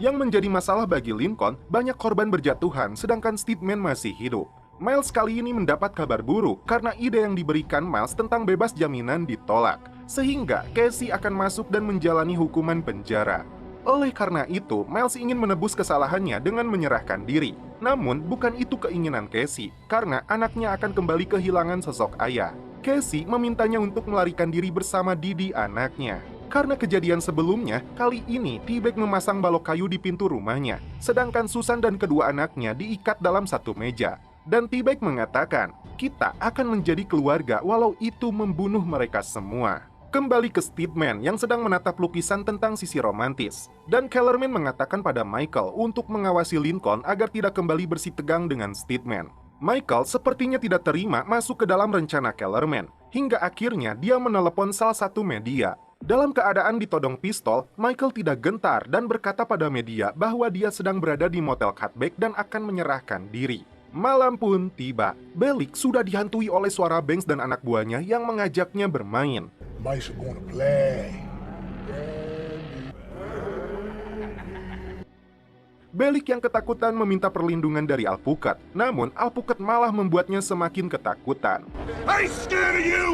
Yang menjadi masalah bagi Lincoln, banyak korban berjatuhan sedangkan Steadman masih hidup. Miles kali ini mendapat kabar buruk karena ide yang diberikan Miles tentang bebas jaminan ditolak. Sehingga Cassie akan masuk dan menjalani hukuman penjara. Oleh karena itu, Miles ingin menebus kesalahannya dengan menyerahkan diri. Namun, bukan itu keinginan Cassie, karena anaknya akan kembali kehilangan sosok ayah. Casey memintanya untuk melarikan diri bersama Didi anaknya. Karena kejadian sebelumnya, kali ini T-Bag memasang balok kayu di pintu rumahnya, sedangkan Susan dan kedua anaknya diikat dalam satu meja. Dan T-Bag mengatakan, kita akan menjadi keluarga walau itu membunuh mereka semua. Kembali ke Steedman yang sedang menatap lukisan tentang sisi romantis. Dan Kellerman mengatakan pada Michael untuk mengawasi Lincoln agar tidak kembali bersitegang dengan Steedman. Michael sepertinya tidak terima masuk ke dalam rencana Kellerman, hingga akhirnya dia menelepon salah satu media. Dalam keadaan ditodong pistol, Michael tidak gentar dan berkata pada media bahwa dia sedang berada di motel Cutback dan akan menyerahkan diri. Malam pun tiba. Bellick sudah dihantui oleh suara Banks dan anak buahnya yang mengajaknya bermain. Bellick yang ketakutan meminta perlindungan dari Alpukat, namun Alpukat malah membuatnya semakin ketakutan. I ain't scared of you!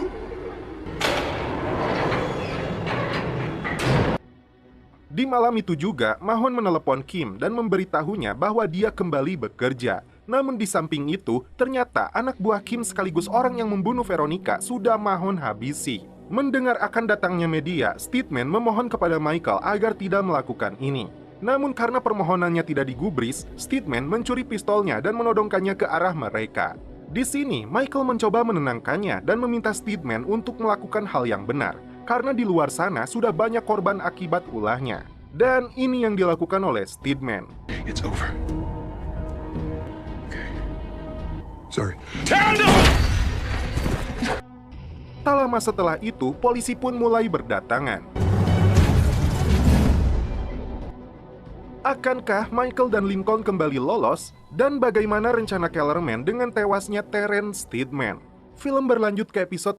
Di malam itu juga, Mahon menelepon Kim dan memberitahunya bahwa dia kembali bekerja. Namun di samping itu, ternyata anak buah Kim sekaligus orang yang membunuh Veronica sudah Mahon habisi. Mendengar akan datangnya media, Steedman memohon kepada Michael agar tidak melakukan ini. Namun karena permohonannya tidak digubris, Steedman mencuri pistolnya dan menodongkannya ke arah mereka. Di sini, Michael mencoba menenangkannya dan meminta Steedman untuk melakukan hal yang benar, karena di luar sana sudah banyak korban akibat ulahnya. Dan ini yang dilakukan oleh Steedman. It's over. Okay. Sorry. Tak lama setelah itu, polisi pun mulai berdatangan. Akankah Michael dan Lincoln kembali lolos? Dan bagaimana rencana Kellerman dengan tewasnya Terence Steedman? Film berlanjut ke episode